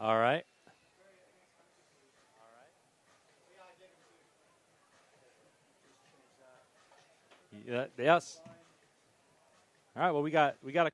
All right. Yes. All right. Well, we got a.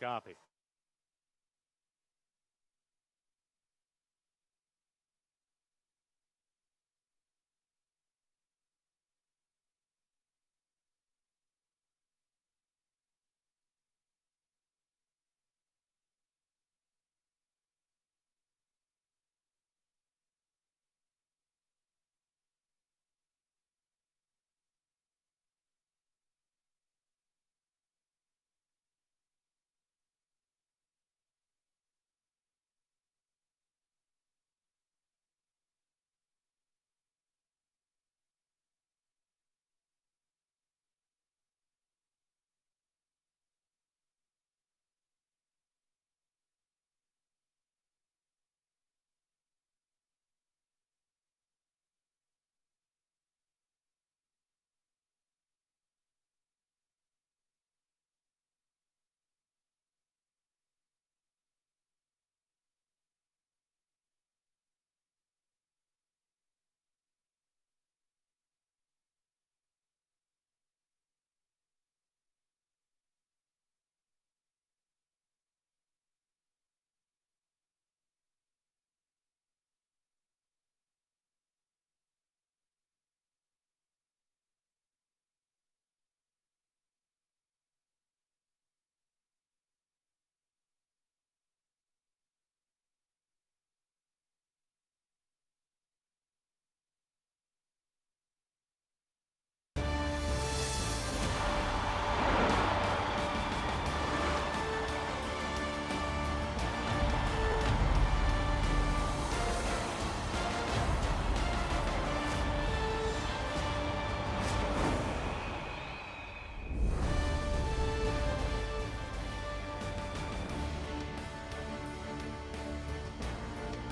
Copy.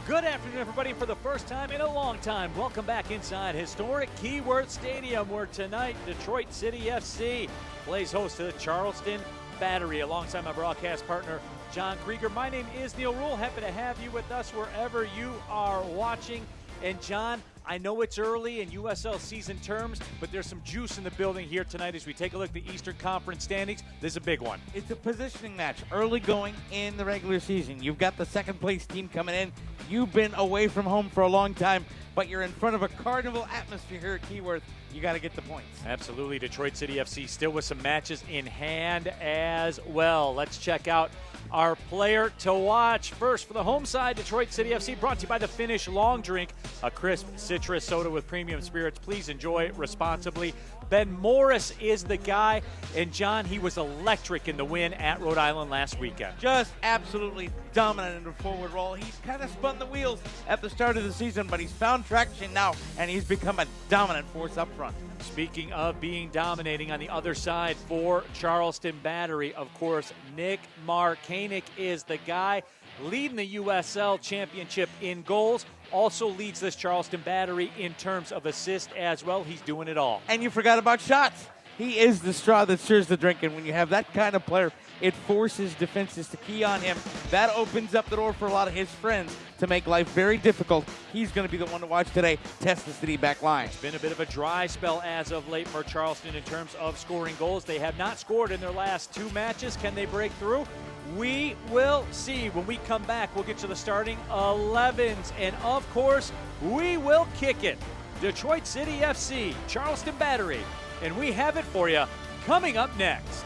Good afternoon, everybody. For the first time in a long time, welcome back inside historic Keyworth Stadium, where tonight Detroit City FC plays host to the Charleston Battery, alongside my broadcast partner, John Krieger. My name is Neil Rule. Happy to have you with us wherever you are watching. And John, I know it's early in USL season terms, but there's some juice in the building here tonight as we take a look at the Eastern Conference standings. This is a big one. It's a positioning match, early going in the regular season. You've got the second place team coming in. You've been away from home for a long time, but you're in front of a carnival atmosphere here at Keyworth. You got to get the points. Absolutely. Detroit City FC still with some matches in hand as well. Let's check out our player to watch. First, for the home side, Detroit City FC, brought to you by the Finnish Long Drink, a crisp citrus soda with premium spirits. Please enjoy responsibly. Ben Morris is the guy, and John, he was electric in the win at Rhode Island last weekend. Just absolutely dominant in the forward role. He kind of spun the wheels at the start of the season, but he's found traction now, and he's become a dominant force up front. Speaking of being dominating on the other side for Charleston Battery, of course, Nick Markanik is the guy leading the USL Championship in goals. Also leads this Charleston Battery in terms of assist as well. He's doing it all. And you forgot about shots. He is the straw that stirs the drink, and when you have that kind of player, it forces defenses to key on him. That opens up the door for a lot of his friends to make life very difficult. He's going to be the one to watch today, test the city back line. It's been a bit of a dry spell as of late for Charleston in terms of scoring goals. They have not scored in their last 2 matches. Can they break through? We will see. When we come back, we'll get to the starting 11s. And, of course, we will kick it. Detroit City FC, Charleston Battery. And we have it for you coming up next.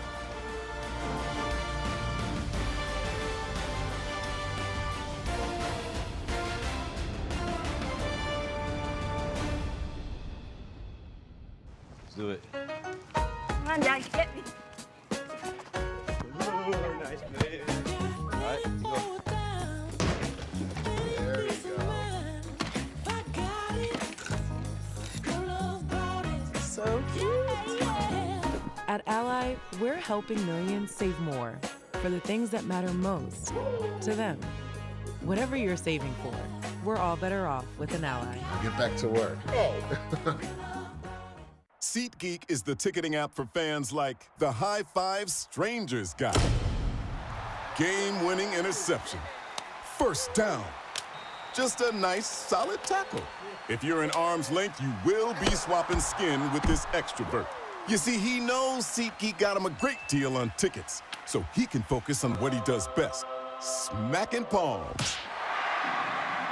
Let's do it. Come on, Dad, get me. Ooh, nice play. All right, let's go. There we go. So cute. At Ally, we're helping millions save more for the things that matter most to them. Whatever you're saving for, we're all better off with an Ally. Get back to work. SeatGeek is the ticketing app for fans like the High Five Strangers guy. Game-winning interception. First down. Just a nice, solid tackle. If you're in arm's length, you will be swapping skin with this extrovert. You see, he knows SeatGeek got him a great deal on tickets, so he can focus on what he does best, smacking palms.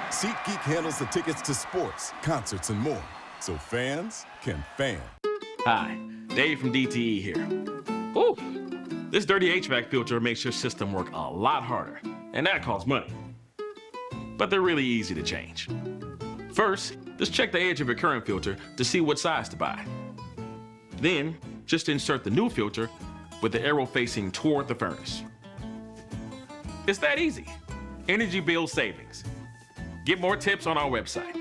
SeatGeek handles the tickets to sports, concerts, and more, so fans can fan. Hi, Dave from DTE here. Ooh, this dirty HVAC filter makes your system work a lot harder, and that costs money. But they're really easy to change. First, just check the edge of your current filter to see what size to buy. Then, just insert the new filter with the arrow facing toward the furnace. It's that easy. Energy bill savings. Get more tips on our website.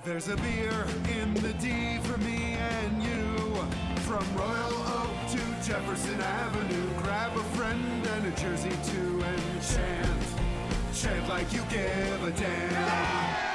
There's a beer in the D for me and you. From Royal Oak to Jefferson Avenue. Grab a friend and a jersey too and chant. Chant like you give a damn.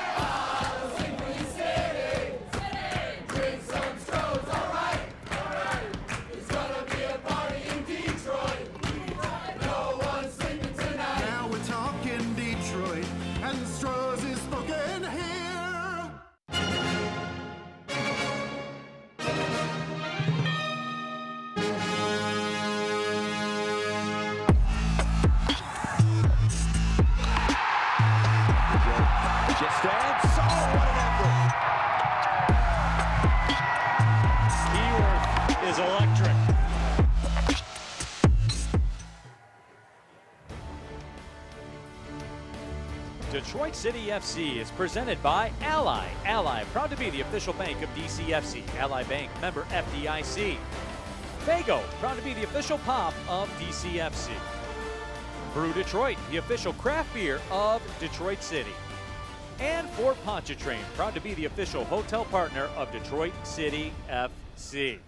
Electric. Detroit City FC is presented by Ally. Ally, proud to be the official bank of DCFC. Ally Bank, member FDIC. Fago, proud to be the official pop of DCFC. Brew Detroit, the official craft beer of Detroit City. And Fort Pontchartrain, proud to be the official hotel partner of Detroit City FC.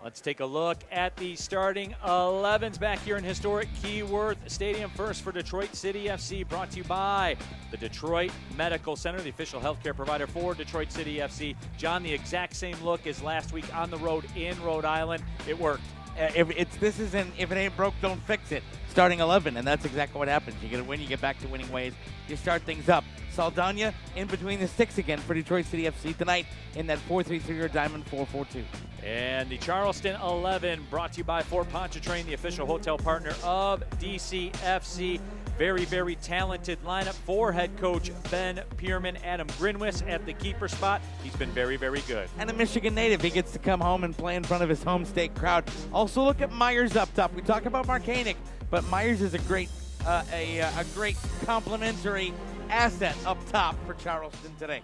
Let's take a look at the starting 11s back here in historic Keyworth Stadium. First for Detroit City FC, brought to you by the Detroit Medical Center, the official healthcare provider for Detroit City FC. John, the exact same look as last week on the road in Rhode Island. It worked. If it ain't broke, don't fix it. Starting 11, and that's exactly what happens. You get a win, you get back to winning ways, you start things up. Saldana in between the sticks again for Detroit City FC tonight in that 4-3-3 or diamond 4-4-2. And the Charleston 11 brought to you by Fort Pontchartrain, the official hotel partner of DCFC. Very, very talented lineup for head coach Ben Pierman. Adam Grinwis at the keeper spot. He's been very, very good. And a Michigan native. He gets to come home and play in front of his home state crowd. Also look at Myers up top. We talk about Markanik, but Myers is a great a great complementary asset up top for Charleston today.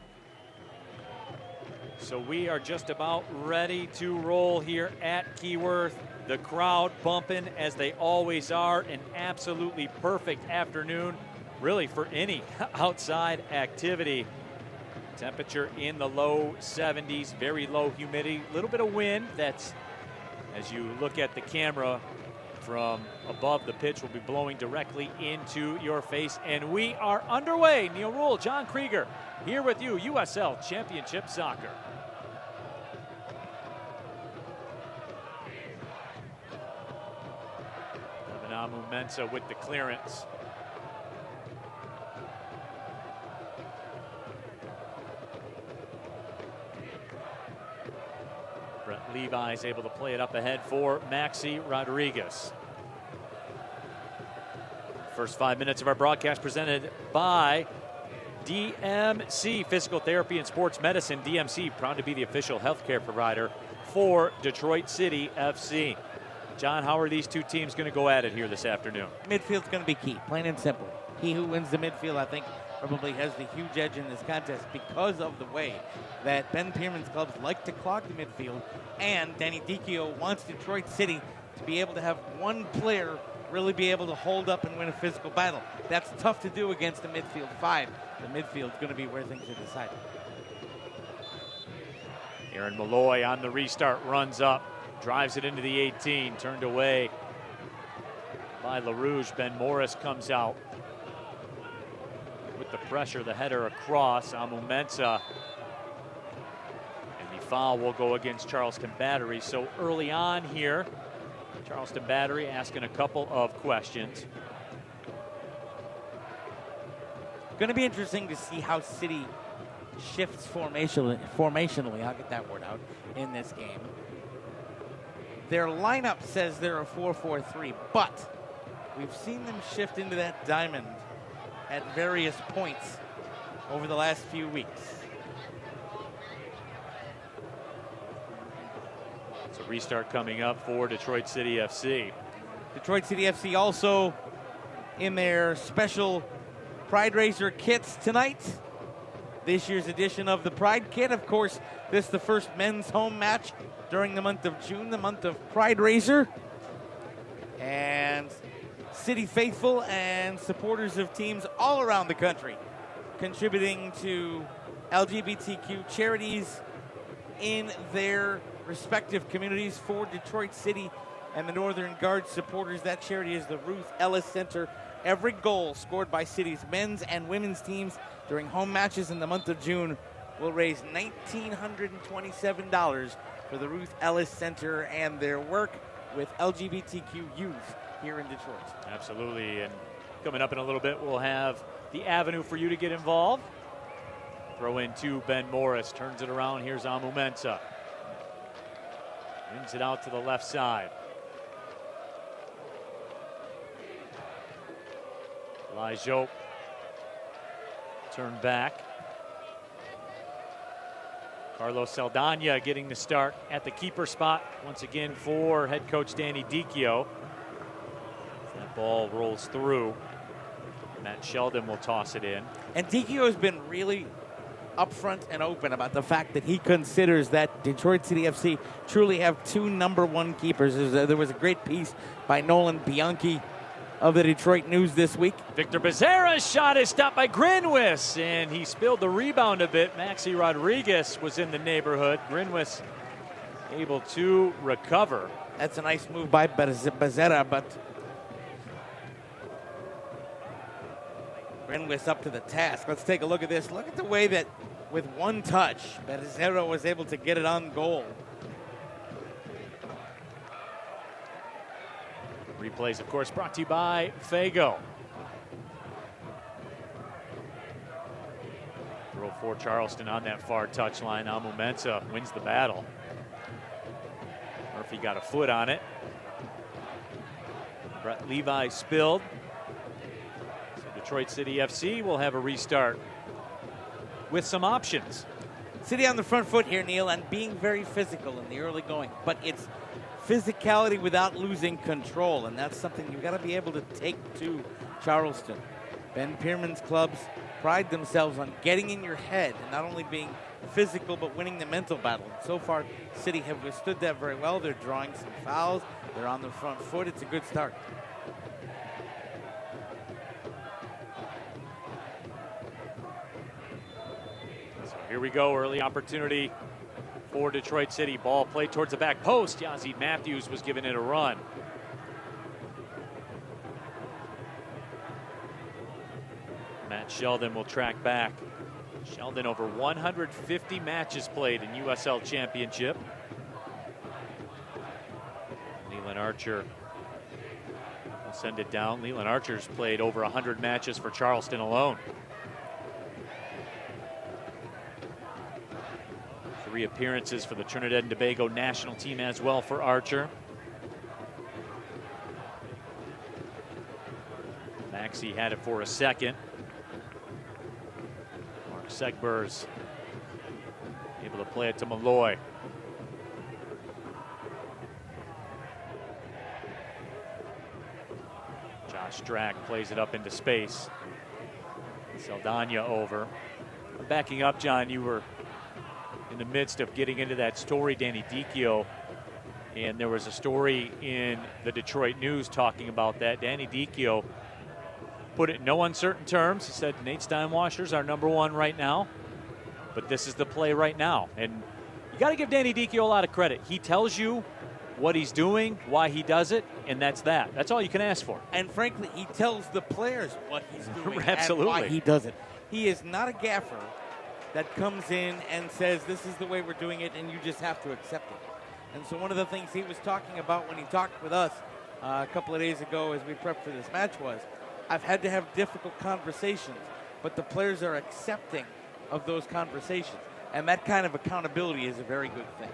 So we are just about ready to roll here at Keyworth. The crowd bumping as they always are. An absolutely perfect afternoon, really, for any outside activity. Temperature in the low 70s, very low humidity, a little bit of wind. That's, as you look at the camera from above the pitch, will be blowing directly into your face. And we are underway. Neil Rule, John Krieger here with you, USL Championship Soccer. Amu Mensah with the clearance. Brett Levi is able to play it up ahead for Maxi Rodriguez. First 5 minutes of our broadcast presented by DMC Physical Therapy and Sports Medicine. DMC, proud to be the official healthcare provider for Detroit City FC. John, how are these two teams going to go at it here this afternoon? Midfield's going to be key, plain and simple. He who wins the midfield, I think, probably has the huge edge in this contest because of the way that Ben Pierman's clubs like to clog the midfield, and Danny Dicchio wants Detroit City to be able to have one player really be able to hold up and win a physical battle. That's tough to do against the midfield five. The midfield's going to be where things are decided. Aaron Malloy on the restart, runs up. Drives it into the 18, turned away by LaRouge. Ben Morris comes out with the pressure, the header across. Amu Mensah. And the foul will go against Charleston Battery. So early on here, Charleston Battery asking a couple of questions. Going to be interesting to see how City shifts formationally, I'll get that word out, in this game. Their lineup says they're a 4-4-3, but we've seen them shift into that diamond at various points over the last few weeks. So restart coming up for Detroit City FC. Detroit City FC also in their special Pride Raiser kits tonight. This year's edition of the Pride Kit. Of course, this is the first men's home match during the month of June, the month of Pride Raiser. And City faithful and supporters of teams all around the country contributing to LGBTQ charities in their respective communities. For Detroit City and the Northern Guard supporters, that charity is the Ruth Ellis Center. Every goal scored by City's men's and women's teams during home matches in the month of June will raise $1,927 for the Ruth Ellis Center and their work with LGBTQ youth here in Detroit. Absolutely, and coming up in a little bit, we'll have the avenue for you to get involved. Throw in to Ben Morris, turns it around. Here's Amu Mensah. Brings it out to the left side. Elijah turn back. Carlos Saldana getting the start at the keeper spot once again for head coach Danny Dicchio. That ball rolls through. Matt Sheldon will toss it in. And Dicchio has been really upfront and open about the fact that he considers that Detroit City FC truly have two #1 keepers. There was a great piece by Nolan Bianchi of the Detroit News this week. Victor Becerra's shot is stopped by Grinwis, and he spilled the rebound a bit. Maxi Rodriguez was in the neighborhood. Grinwis able to recover. That's a nice move by Becerra, but Grinwis up to the task. Let's take a look at this. Look at the way that with one touch, Becerra was able to get it on goal. Replays, of course, brought to you by Fago. Throw for Charleston on that far touchline. Amu Mensah wins the battle. Murphy got a foot on it. Brett Levi spilled. So Detroit City FC will have a restart with some options. City on the front foot here, Neil, and being very physical in the early going. But it's physicality without losing control, and that's something you've got to be able to take to Charleston. Ben Pierman's clubs pride themselves on getting in your head and not only being physical but winning the mental battle. And so far, City have withstood that very well. They're drawing some fouls. They're on the front foot. It's a good start. So here we go, early opportunity for Detroit City. Ball played towards the back post. Yazzie Matthews was giving it a run. Matt Sheldon will track back. Sheldon over 150 matches played in USL Championship. Leland Archer will send it down. Leland Archer's played over 100 matches for Charleston alone. 3 appearances for the Trinidad and Tobago national team as well for Archer. Maxey had it for a second. Mark Segbers able to play it to Malloy. Josh Strack plays it up into space. Saldana over. Backing up, John, you were in the midst of getting into that story, Danny Dicchio, and there was a story in the Detroit News talking about that. Danny Dicchio put it in no uncertain terms. He said, Nate Steinwasser's our #1 right now, but this is the play right now. And you got to give Danny Dicchio a lot of credit. He tells you what he's doing, why he does it, and that's that. That's all you can ask for. And frankly, he tells the players what he's doing Absolutely. and why he does it. He is not a gaffer that comes in and says, this is the way we're doing it, and you just have to accept it. And so one of the things he was talking about when he talked with us a couple of days ago as we prepped for this match was, I've had to have difficult conversations, but the players are accepting of those conversations. And that kind of accountability is a very good thing.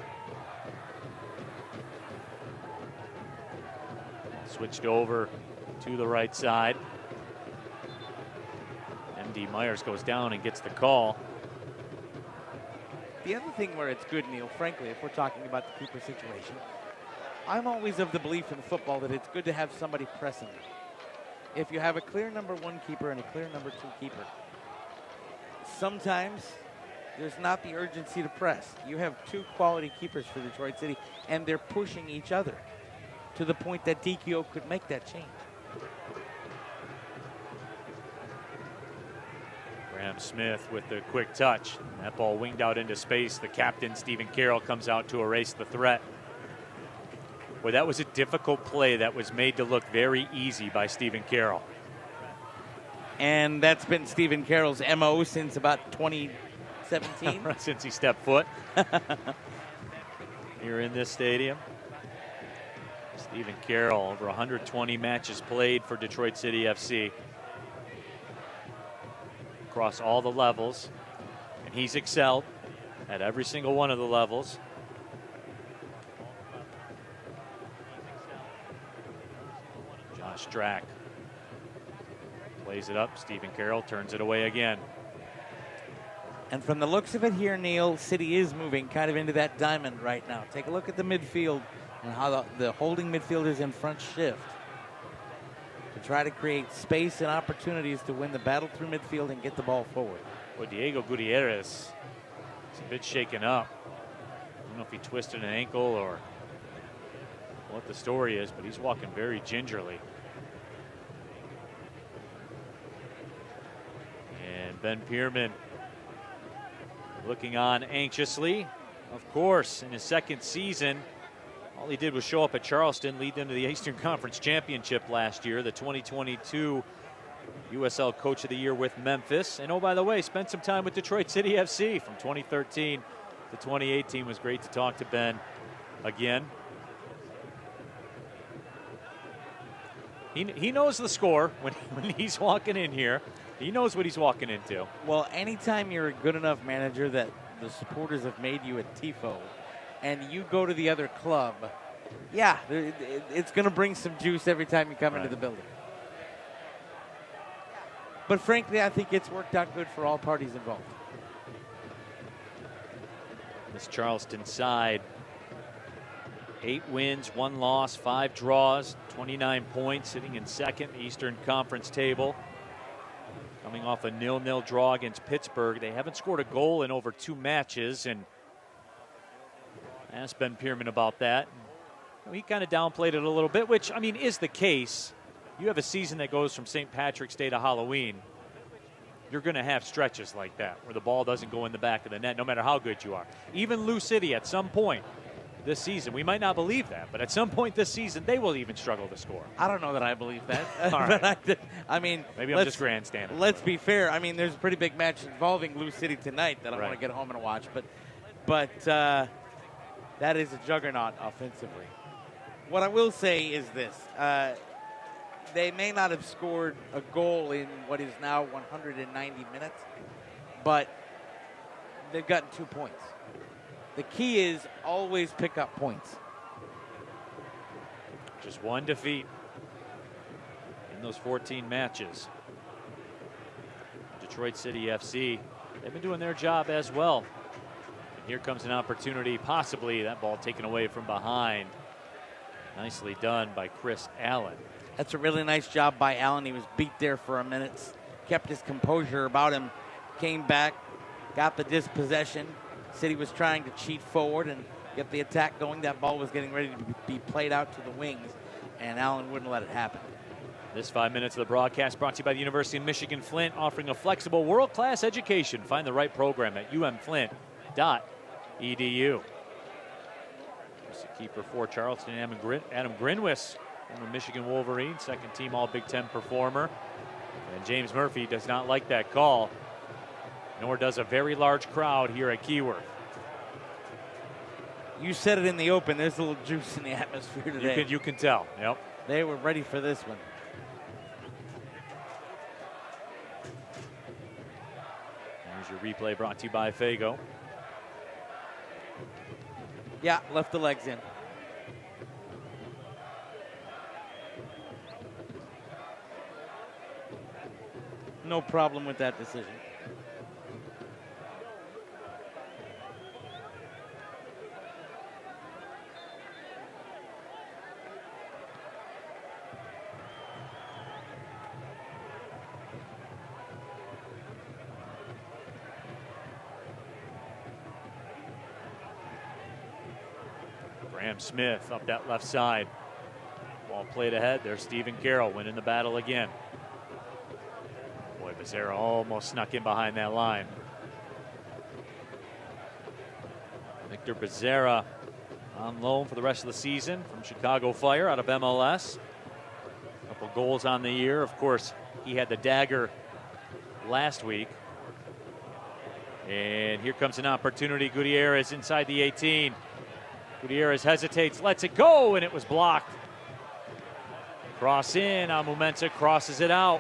Switched over to the right side. M.D. Myers goes down and gets the call. The other thing where it's good, Neil, frankly, if we're talking about the keeper situation, I'm always of the belief in football that it's good to have somebody pressing you. If you have a clear #1 keeper and a clear #2 keeper, sometimes there's not the urgency to press. You have 2 quality keepers for Detroit City, and they're pushing each other to the point that Dicchio could make that change. Graham Smith with the quick touch. That ball winged out into space. The captain, Stephen Carroll, comes out to erase the threat. Boy, that was a difficult play that was made to look very easy by Stephen Carroll. And that's been Stephen Carroll's MO since about 2017. Since he stepped foot here in this stadium. Stephen Carroll, over 120 matches played for Detroit City FC. Across all the levels. And he's excelled at every single one of the levels. Josh Strack plays it up. Stephen Carroll turns it away again. And from the looks of it here, Neil, City is moving kind of into that diamond right now. Take a look at the midfield and how the holding midfielders in front shift to try to create space and opportunities to win the battle through midfield and get the ball forward. Well, Diego Gutierrez is a bit shaken up. I don't know if he twisted an ankle or what the story is, but he's walking very gingerly. And Ben Pierman looking on anxiously. Of course, in his second season, all he did was show up at Charleston, lead them to the Eastern Conference Championship last year, the 2022 USL Coach of the Year with Memphis. And oh, by the way, spent some time with Detroit City FC from 2013 to 2018. It was great to talk to Ben again. He knows the score when he's walking in here. He knows what he's walking into. Well, anytime you're a good enough manager that the supporters have made you a tifo, and you go to the other club, yeah, it's going to bring some juice every time you come into the building. But frankly, I think it's worked out good for all parties involved. This Charleston side 8 wins, 1 loss, 5 draws, 29 points, sitting in second in the Eastern Conference table. Coming off a 0-0 draw against Pittsburgh. They haven't scored a goal in over 2 matches, and asked Ben Pierman about that. He kind of downplayed it a little bit, which, I mean, is the case. You have a season that goes from St. Patrick's Day to Halloween. You're going to have stretches like that where the ball doesn't go in the back of the net no matter how good you are. Even Lou City at some point this season, we might not believe that, but at some point this season, they will even struggle to score. I don't know that I believe that. All right. I mean, maybe I'm just grandstanding. Let's be fair. I mean, there's a pretty big match involving Lou City tonight that I want to get home and watch, but that is a juggernaut offensively. What I will say is this. They may not have scored a goal in what is now 190 minutes, but they've gotten 2 points. The key is always pick up points. Just 1 defeat in those 14 matches. Detroit City FC, they've been doing their job as well. And here comes an opportunity, possibly that ball taken away from behind. Nicely done by Chris Allen. That's a really nice job by Allen. He was beat there for a minute, kept his composure about him, came back, got the dispossession. City was trying to cheat forward and get the attack going. That ball was getting ready to be played out to the wings, and Allen wouldn't let it happen. This 5 minutes of the broadcast brought to you by the University of Michigan Flint, offering a flexible world-class education. Find the right program at umflint.edu. The keeper for Charleston, Adam Grinwis, former Michigan Wolverine, second team All Big Ten performer. And James Murphy does not like that call, nor does a very large crowd here at Keyworth. You said it in the open. There's a little juice in the atmosphere today. You can tell. Yep. They were ready for this one. Here's your replay brought to you by Fago. Yeah, left the legs in. No problem with that decision. Graham Smith up that left side. Ball played ahead. There's Stephen Carroll winning the battle again. Boy, Becerra almost snuck in behind that line. Victor Becerra on loan for the rest of the season from Chicago Fire out of MLS. A couple goals on the year. Of course, he had the dagger last week. And here comes an opportunity. Gutierrez inside the 18. Gutierrez hesitates, lets it go, and it was blocked. Cross in, Amumenta crosses it out.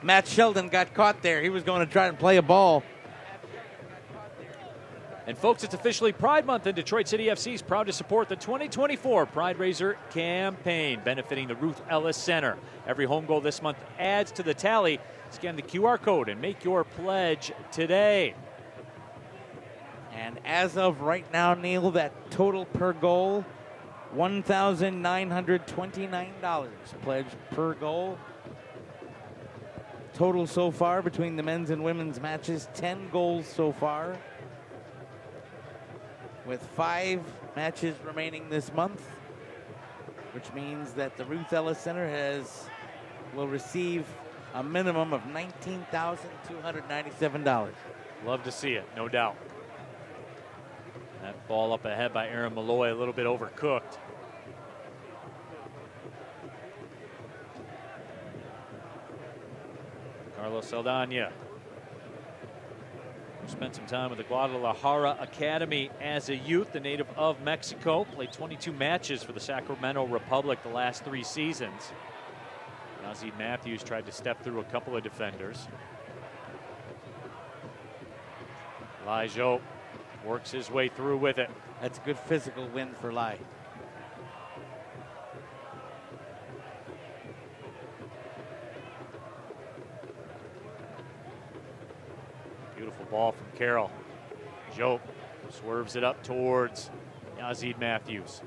Matt Sheldon got caught there. He was going to try and play a ball. And folks, it's officially Pride Month, and Detroit City FC is proud to support the 2024 Pride Raiser campaign, benefiting the Ruth Ellis Center. Every home goal this month adds to the tally. Scan the QR code and make your pledge today. And as of right now, Neil, that total per goal, $1,929 pledged per goal. Total so far between the men's and women's matches, 10 goals so far. With 5 matches remaining this month, which means that the Ruth Ellis Center will receive a minimum of $19,297. Love to see it, no doubt. That ball up ahead by Aaron Malloy, a little bit overcooked. Carlos Saldana, who spent some time with the Guadalajara Academy as a youth, the native of Mexico, played 22 matches for the Sacramento Republic the last 3 seasons. Yazzie Matthews tried to step through a couple of defenders. Elijah works his way through with it. That's a good physical win for Lai. Beautiful ball from Carroll. Joe Swerves it up towards Yazid Matthews.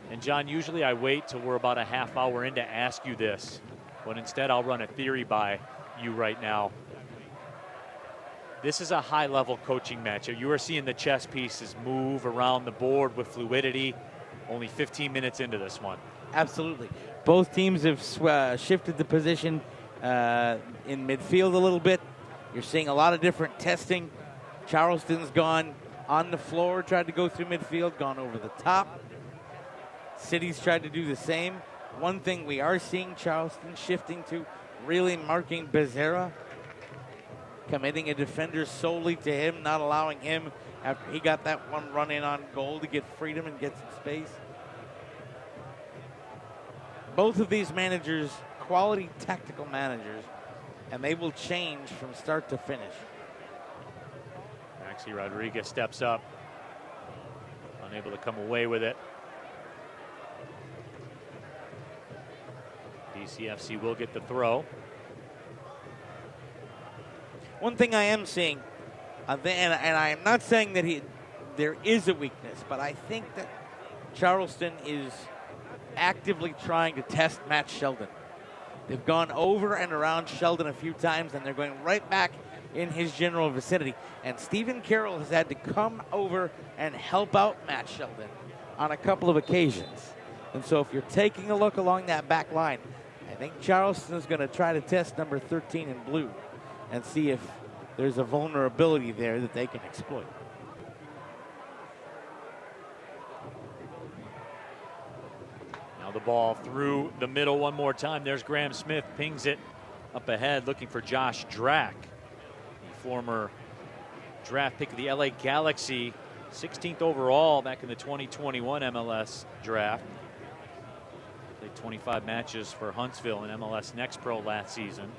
And John, usually I wait till we're about a half hour in to ask you this, but instead I'll run a theory by you right now. This is a high-level coaching matchup. You are seeing the chess pieces move around the board with fluidity. Only 15 minutes into this one. Absolutely. Both teams have shifted the position in midfield a little bit. You're seeing a lot of different testing. Charleston's gone on the floor, tried to go through midfield, gone over the top. City's tried to do the same. One thing we are seeing Charleston shifting to, really marking Becerra, committing a defender solely to him, not allowing him, after he got that one run in on goal, to get freedom and get some space. Both of these managers, quality tactical managers, and they will change from start to finish. Maxi Rodriguez steps up, unable to come away with it. DCFC will get the throw. One thing I am seeing, and I am not saying that there is a weakness, but I think that Charleston is actively trying to test Matt Sheldon. They've gone over and around Sheldon a few times, and they're going right back in his general vicinity. And Stephen Carroll has had to come over and help out Matt Sheldon on a couple of occasions. And so if you're taking a look along that back line, I think Charleston is going to try to test number 13 in blue and see if there's a vulnerability there that they can exploit. Now the ball through the middle one more time. There's Graham Smith, pings it up ahead, looking for Josh Drack, the former draft pick of the LA Galaxy, 16th overall back in the 2021 MLS draft. Played 25 matches for Huntsville in MLS Next Pro last season.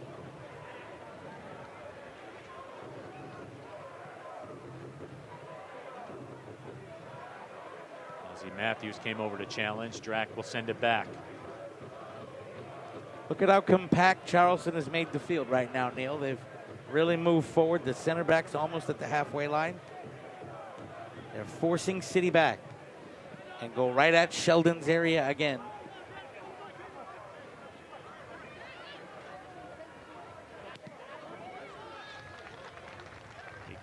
Matthews came over to challenge. Drack will send it back. Look at how compact Charleston has made the field right now, Neil. They've really moved forward. The center back's almost at the halfway line. They're forcing City back and go right at Sheldon's area again.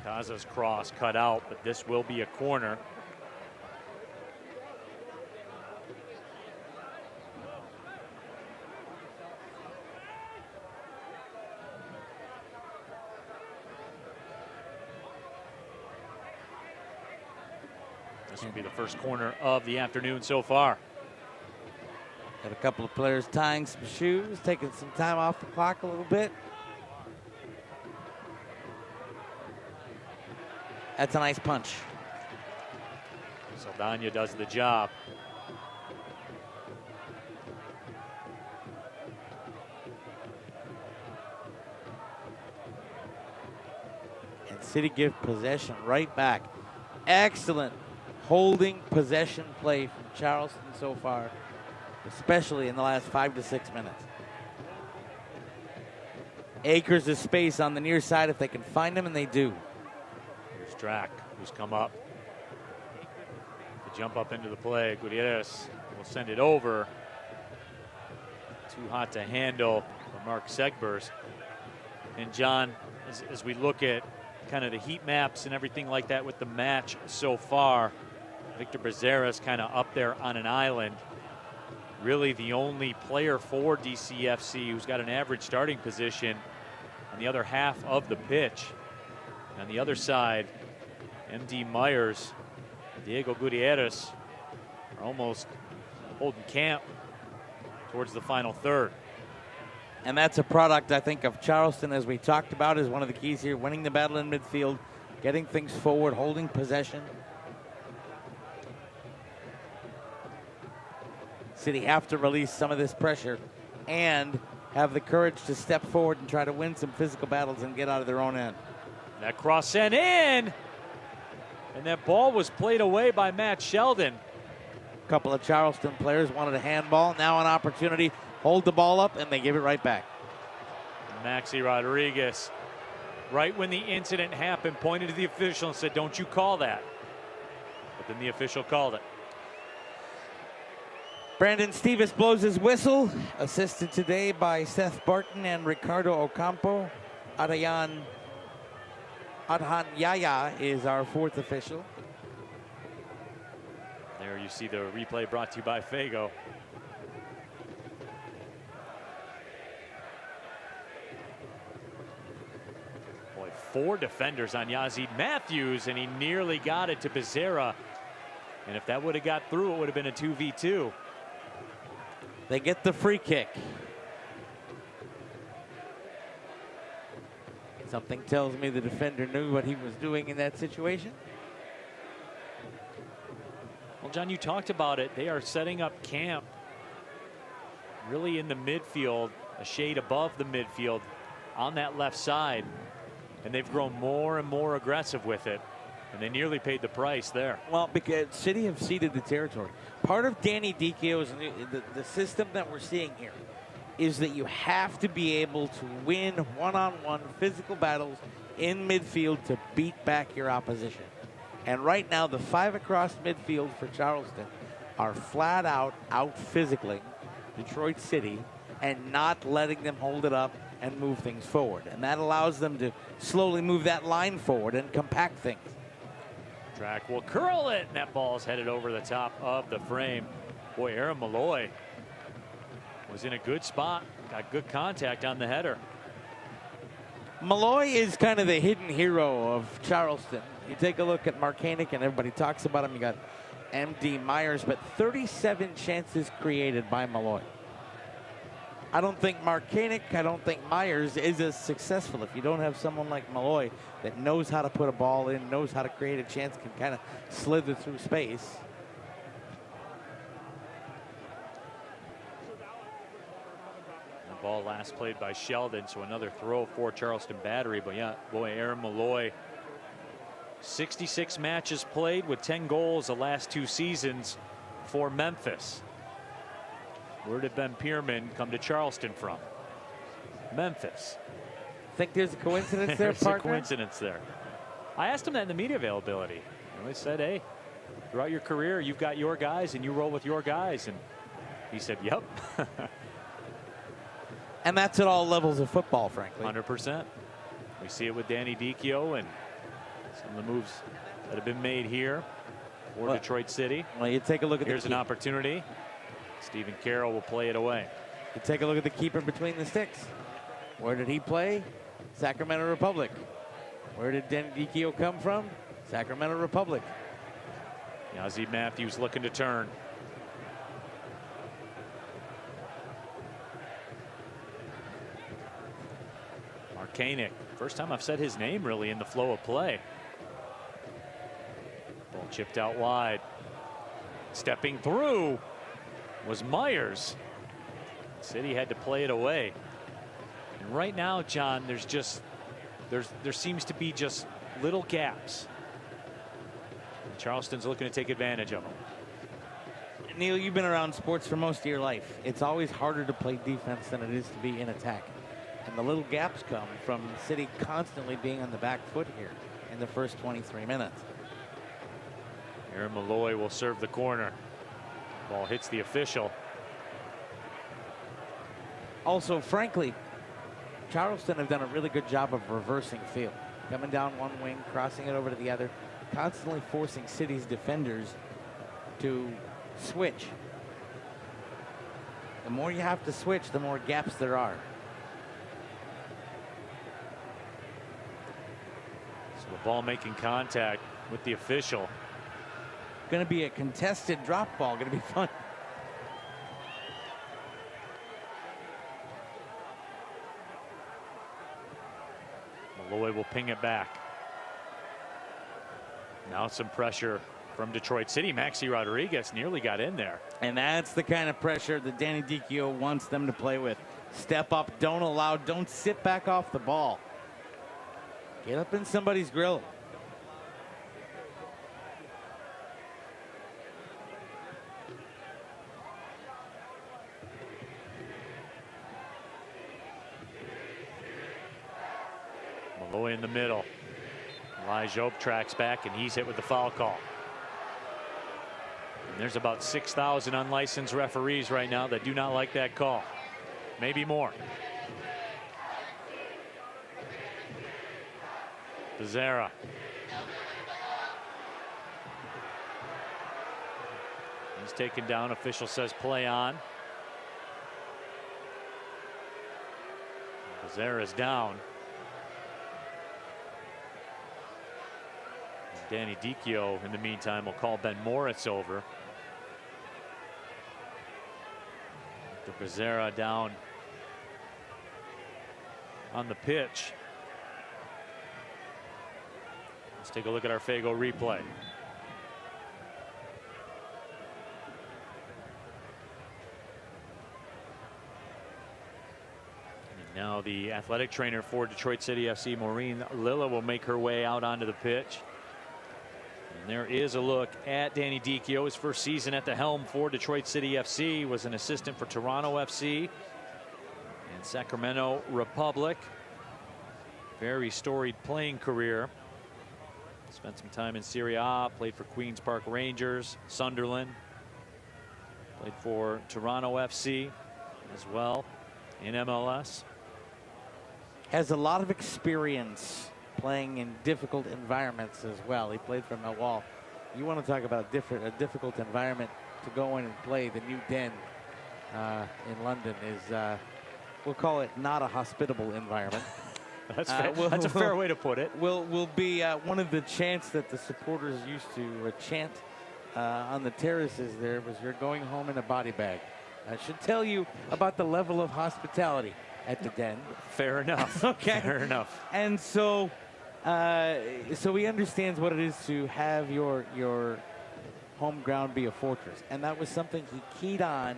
Ikaza's cross cut out, but this will be a corner. This will be the first corner of the afternoon so far. Got a couple of players tying some shoes, taking some time off the clock a little bit. That's a nice punch. Saldana does the job. And City give possession right back. Excellent holding possession play from Charleston so far, especially in the last 5 to 6 minutes. Acres of space on the near side if they can find him, and they do. Here's Drack, who's come up to jump up into the play. Gutierrez will send it over. Too hot to handle for Mark Segbers. And John, as we look at kind of the heat maps and everything like that with the match so far, Victor Becerra's kind of up there on an island. Really the only player for DCFC who's got an average starting position on the other half of the pitch. On the other side, MD Myers, Diego Gutierrez are almost holding camp towards the final third. And that's a product, I think, of Charleston, as we talked about, is one of the keys here, winning the battle in midfield, getting things forward, holding possession. City have to release some of this pressure and have the courage to step forward and try to win some physical battles and get out of their own end. That cross sent in, and that ball was played away by Matt Sheldon. A couple of Charleston players wanted a handball. Now an opportunity, hold the ball up, and they give it right back. Maxi Rodriguez, right when the incident happened, pointed to the official and said, "Don't you call that." But then the official called it. Brandon Stevens blows his whistle, assisted today by Seth Barton and Ricardo Ocampo. Adhan Yaya is our fourth official. There you see the replay brought to you by Fago. Boy, 4 defenders on Yazid Matthews, and he nearly got it to Becerra. And if that would have got through, it would have been a 2v2. They get the free kick. Something tells me the defender knew what he was doing in that situation. Well, John, you talked about it. They are setting up camp really in the midfield, a shade above the midfield on that left side. And they've grown more and more aggressive with it. And they nearly paid the price there. Well, because City have ceded the territory. Part of Danny Dicchio's, the system that we're seeing here, is that you have to be able to win one-on-one physical battles in midfield to beat back your opposition. And right now, the 5 across midfield for Charleston are flat out physically Detroit City and not letting them hold it up and move things forward. And that allows them to slowly move that line forward and compact things. Track will curl it, and that ball's headed over the top of the frame. Boy, Aaron Malloy was in a good spot, got good contact on the header. Malloy is kind of the hidden hero of Charleston. You take a look at Marcanic, and everybody talks about him. You got M.D. Myers, but 37 chances created by Malloy. I don't think Marcanic, I don't think Myers is as successful if you don't have someone like Malloy that knows how to put a ball in, knows how to create a chance, can kind of slither through space. The ball last played by Sheldon, so another throw for Charleston Battery. But yeah, boy, Aaron Malloy, 66 matches played with 10 goals the last 2 seasons for Memphis. Where did Ben Pierman come to Charleston from? Memphis. Think there's a coincidence there, There's partner? a coincidence there. I asked him that in the media availability. And they said, hey, throughout your career, you've got your guys and you roll with your guys. And he said, yep. And that's at all levels of football, frankly. 100%. We see it with Danny Dicchio and some of the moves that have been made here for Detroit City. Well, you take a look at Here's an opportunity. Stephen Carroll will play it away. You take a look at the keeper between the sticks. Where did he play? Sacramento Republic. Where did Danny Dicchio come from? Sacramento Republic. Yazid Matthews looking to turn. Marcanic. First time I've said his name really in the flow of play. Ball chipped out wide. Stepping through was Myers. City had to play it away. And right now, John, there seems to be just little gaps. And Charleston's looking to take advantage of them. Neil, you've been around sports for most of your life. It's always harder to play defense than it is to be in attack. And the little gaps come from City constantly being on the back foot here in the first 23 minutes. Aaron Malloy will serve the corner. Ball hits the official. Also, frankly, Charleston have done a really good job of reversing field. Coming down one wing, crossing it over to the other, constantly forcing City's defenders to switch. The more you have to switch, the more gaps there are. So the ball making contact with the official. Going to be a contested drop ball. Going to be fun. Malloy will ping it back. Now some pressure from Detroit City. Maxi Rodriguez nearly got in there. And that's the kind of pressure that Danny Dicchio wants them to play with. Step up, don't sit back off the ball. Get up in somebody's grill. Malloy in the middle. Elijah tracks back, and he's hit with the foul call. And there's about 6,000 unlicensed referees right now that do not like that call. Maybe more. Becerra. He's taken down. Official says play on. Becerra's down. Danny Dicchio, in the meantime, will call Ben Morris over. Becerra down on the pitch. Let's take a look at our Fago replay. And now the athletic trainer for Detroit City FC, Maureen Lilla, will make her way out onto the pitch. And there is a look at Danny Dicchio. His first season at the helm for Detroit City FC, was an assistant for Toronto FC and Sacramento Republic. Very storied playing career. Spent some time in Serie A, played for Queens Park Rangers, Sunderland. Played for Toronto FC as well in MLS. Has a lot of experience playing in difficult environments as well. He played for Millwall. You want to talk about a difficult environment to go in and play. The New Den in London is, we'll call it, not a hospitable environment. That's a fair way to put it. Will be one of the chants that the supporters used to chant on the terraces there was, "You're going home in a body bag." I should tell you about the level of hospitality at the Den. Fair enough. Okay. Fair enough. And so he understands what it is to have your home ground be a fortress. And that was something he keyed on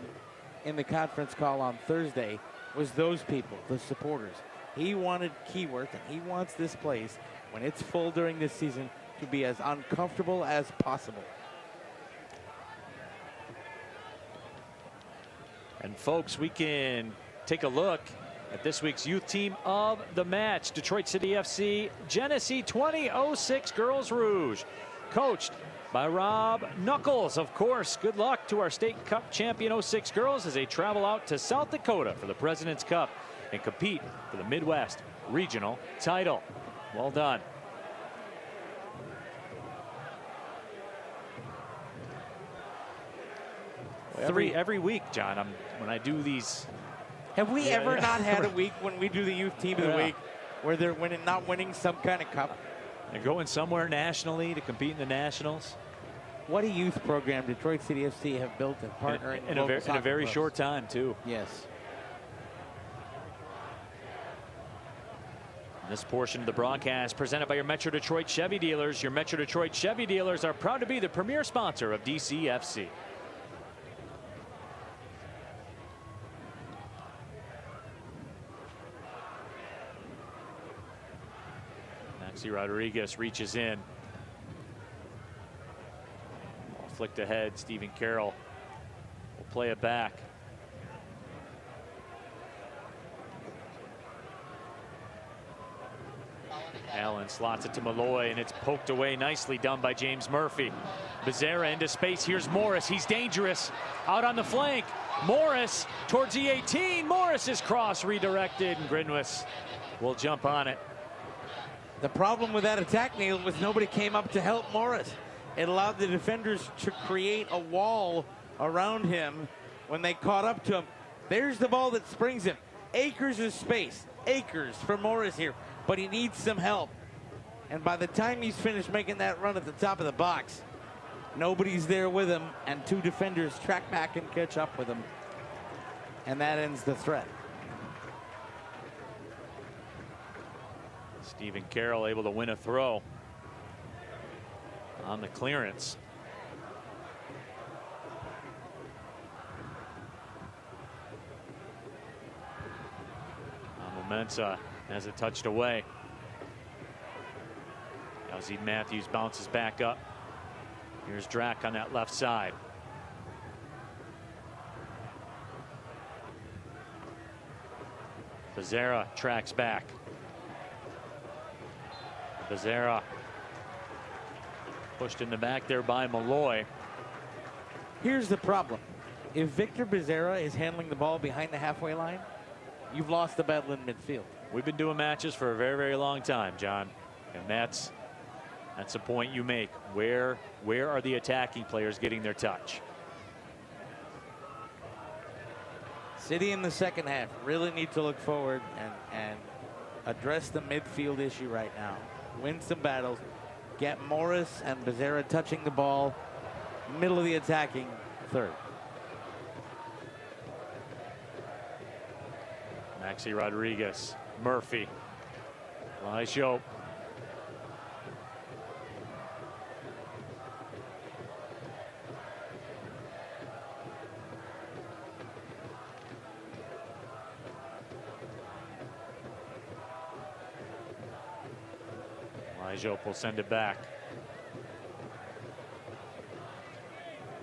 in the conference call on Thursday, was those people, the supporters. He wanted Keyworth, and he wants this place, when it's full during this season, to be as uncomfortable as possible. And folks, we can take a look at this week's youth team of the match. Detroit City FC Genesee 2006 Girls Rouge, coached by Rob Knuckles. Of course, good luck to our state cup champion 06 girls as they travel out to South Dakota for the President's Cup and compete for the Midwest regional title. Well done. Every week, John, when I do these. Have we ever not had a week when we do the youth team of the week where they're not winning some kind of cup? They're going somewhere nationally to compete in the Nationals. What a youth program Detroit City FC have built and partnering in a very short time, too. Yes. This portion of the broadcast presented by your Metro Detroit Chevy dealers. Your Metro Detroit Chevy dealers are proud to be the premier sponsor of DCFC. Maxi Rodriguez reaches in. Ball flicked ahead. Stephen Carroll will play it back. Allen slots it to Malloy, and it's poked away. Nicely done by James Murphy. Becerra into space. Here's Morris. He's dangerous. Out on the flank. Morris towards the 18. Morris's cross redirected, and Grinwis will jump on it. The problem with that attack, Neil, was nobody came up to help Morris. It allowed the defenders to create a wall around him when they caught up to him. There's the ball that springs him. Acres of space. Acres for Morris here. But he needs some help. And by the time he's finished making that run at the top of the box, nobody's there with him, and two defenders track back and catch up with him. And that ends the threat. Stephen Carroll able to win a throw on the clearance. Mensa has it touched away. Yazid Matthews bounces back up. Here's Drac on that left side. Becerra tracks back. Becerra pushed in the back there by Malloy. Here's the problem. If Victor Becerra is handling the ball behind the halfway line, you've lost the battle in midfield. We've been doing matches for a very, very long time, John. And that's a point you make. Where are the attacking players getting their touch? City in the second half really need to look forward and address the midfield issue right now. Win some battles. Get Morris and Becerra touching the ball. Middle of the attacking third. Maxi Rodriguez, Murphy, Elijah. Elijah will send it back.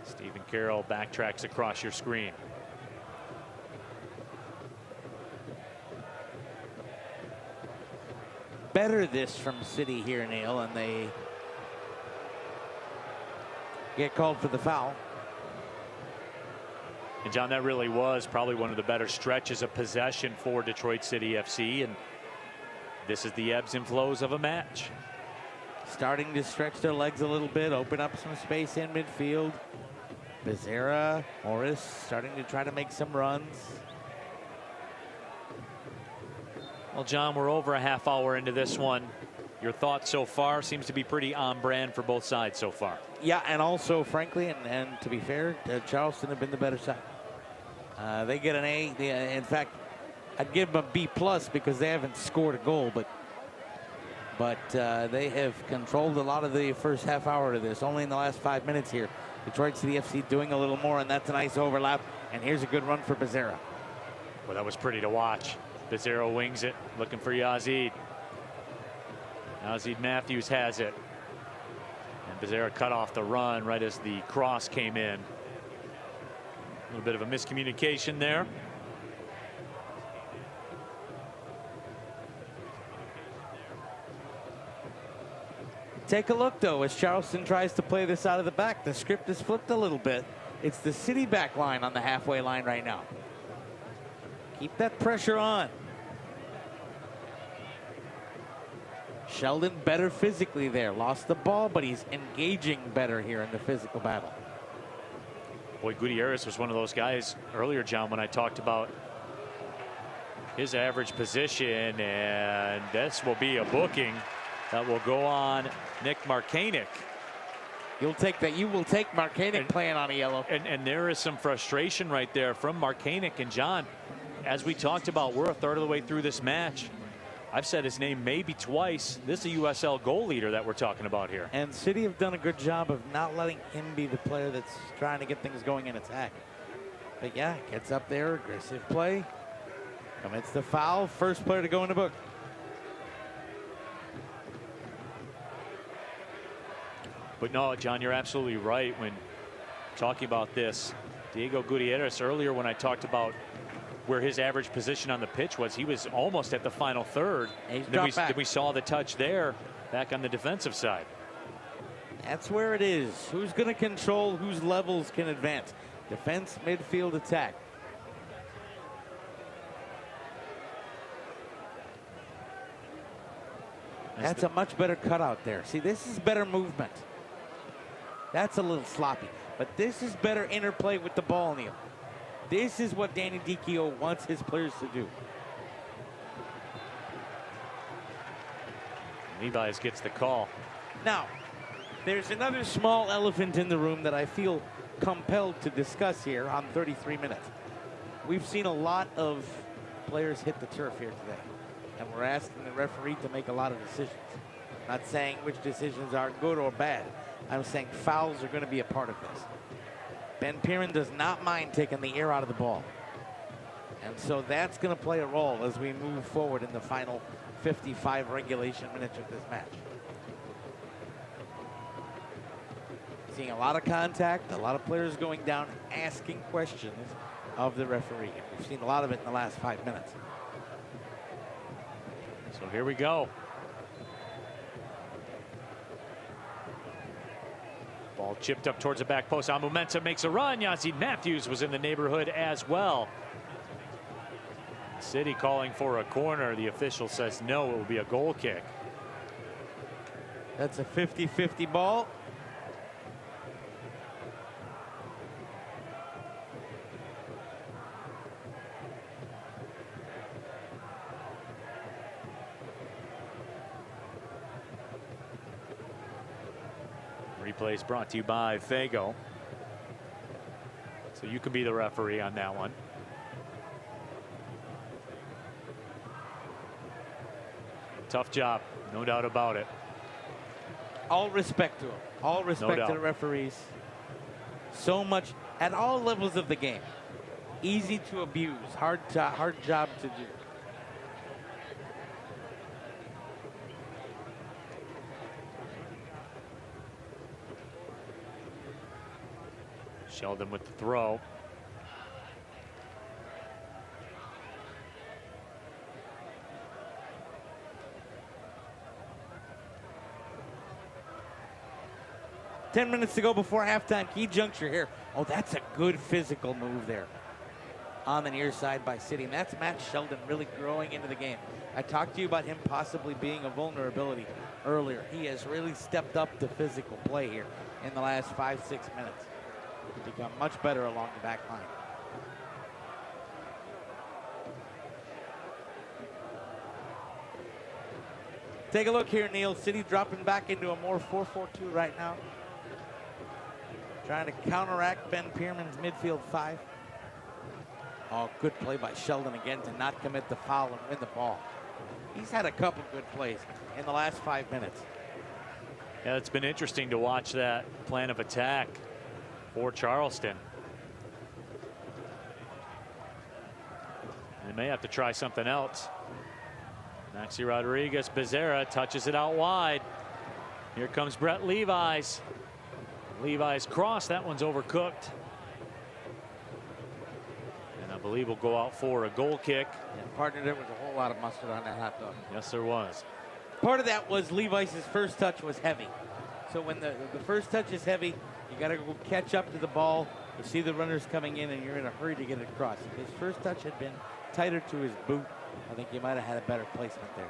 Stephen Carroll backtracks across your screen. Better this from City here, Neil, and they get called for the foul. And John, that really was probably one of the better stretches of possession for Detroit City FC, and this is the ebbs and flows of a match. Starting to stretch their legs a little bit, open up some space in midfield. Becerra, Morris starting to try to make some runs. Well, John, we're over a half hour into this one. Your thoughts so far seems to be pretty on brand for both sides so far. Yeah, and also, frankly, and to be fair, Charleston have been the better side. They get an A. In fact, I'd give them a B+ because they haven't scored a goal, but they have controlled a lot of the first half hour of this. Only in the last 5 minutes here. Detroit City FC doing a little more, and that's a nice overlap. And here's a good run for Becerra. Well, that was pretty to watch. Becerra wings it, looking for Yazid. Yazid Matthews has it. And Becerra cut off the run right as the cross came in. A little bit of a miscommunication there. Take a look, though, as Charleston tries to play this out of the back. The script is flipped a little bit. It's the City back line on the halfway line right now. Keep that pressure on. Sheldon better physically there. Lost the ball, but he's engaging better here in the physical battle. Boy, Gutierrez was one of those guys earlier, John, when I talked about his average position, and this will be a booking that will go on Nick Markanek. You'll take that. You will take Markanek playing on a yellow. And there is some frustration right there from Markanek. And John, as we talked about, we're a third of the way through this match. I've said his name maybe twice. This is a USL goal leader that we're talking about here. And City have done a good job of not letting him be the player that's trying to get things going in attack. But yeah, gets up there, aggressive play. Commits the foul, first player to go in the book. But no, John, you're absolutely right when talking about this. Diego Gutierrez, earlier when I talked about where his average position on the pitch was, he was almost at the final third. Then we saw the touch there back on the defensive side. That's where it is. Who's going to control whose levels can advance? Defense, midfield, attack. That's a much better cutout there. See, this is better movement. That's a little sloppy, but this is better interplay with the ball, Neil. This is what Danny Dicchio wants his players to do. Levi's gets the call. Now, there's another small elephant in the room that I feel compelled to discuss here on 33 minutes. We've seen a lot of players hit the turf here today, and we're asking the referee to make a lot of decisions. I'm not saying which decisions are good or bad. I'm saying fouls are going to be a part of this. Ben Piran does not mind taking the air out of the ball. And so that's going to play a role as we move forward in the final 55 regulation minutes of this match. Seeing a lot of contact, a lot of players going down, asking questions of the referee. And we've seen a lot of it in the last 5 minutes. So here we go. Ball chipped up towards the back post. Amumensa makes a run. Yancey Matthews was in the neighborhood as well. City calling for a corner. The official says no, it will be a goal kick. That's a 50-50 ball. Replays brought to you by Fago. So you can be the referee on that one. Tough job, no doubt about it. All respect to him. All respect to the referees. So much at all levels of the game. Easy to abuse. Hard job to do. Sheldon with the throw. Ten minutes to go before halftime. Key juncture here. Oh, that's a good physical move there on the near side by City. And that's Matt Sheldon really growing into the game. I talked to you about him possibly being a vulnerability earlier. He has really stepped up the physical play here in the last 5-6 minutes. Become much better along the back line. Take a look here, Neil. City dropping back into a more 4-4-2 right now. Trying to counteract Ben Pierman's midfield 5. Oh, good play by Sheldon again to not commit the foul and win the ball. He's had a couple good plays in the last 5 minutes. Yeah, it's been interesting to watch that plan of attack for Charleston. They may have to try something else. Maxi Rodriguez, Becerra touches it out wide. Here comes Brett Levi's. Levi's cross, that one's overcooked. And I believe we'll go out for a goal kick. And partner, there was a whole lot of mustard on that hot dog. Yes, there was. Part of that was Levi's first touch was heavy. So when the first touch is heavy, you got to go catch up to the ball. You see the runners coming in, and you're in a hurry to get it across. If his first touch had been tighter to his boot, I think he might have had a better placement there.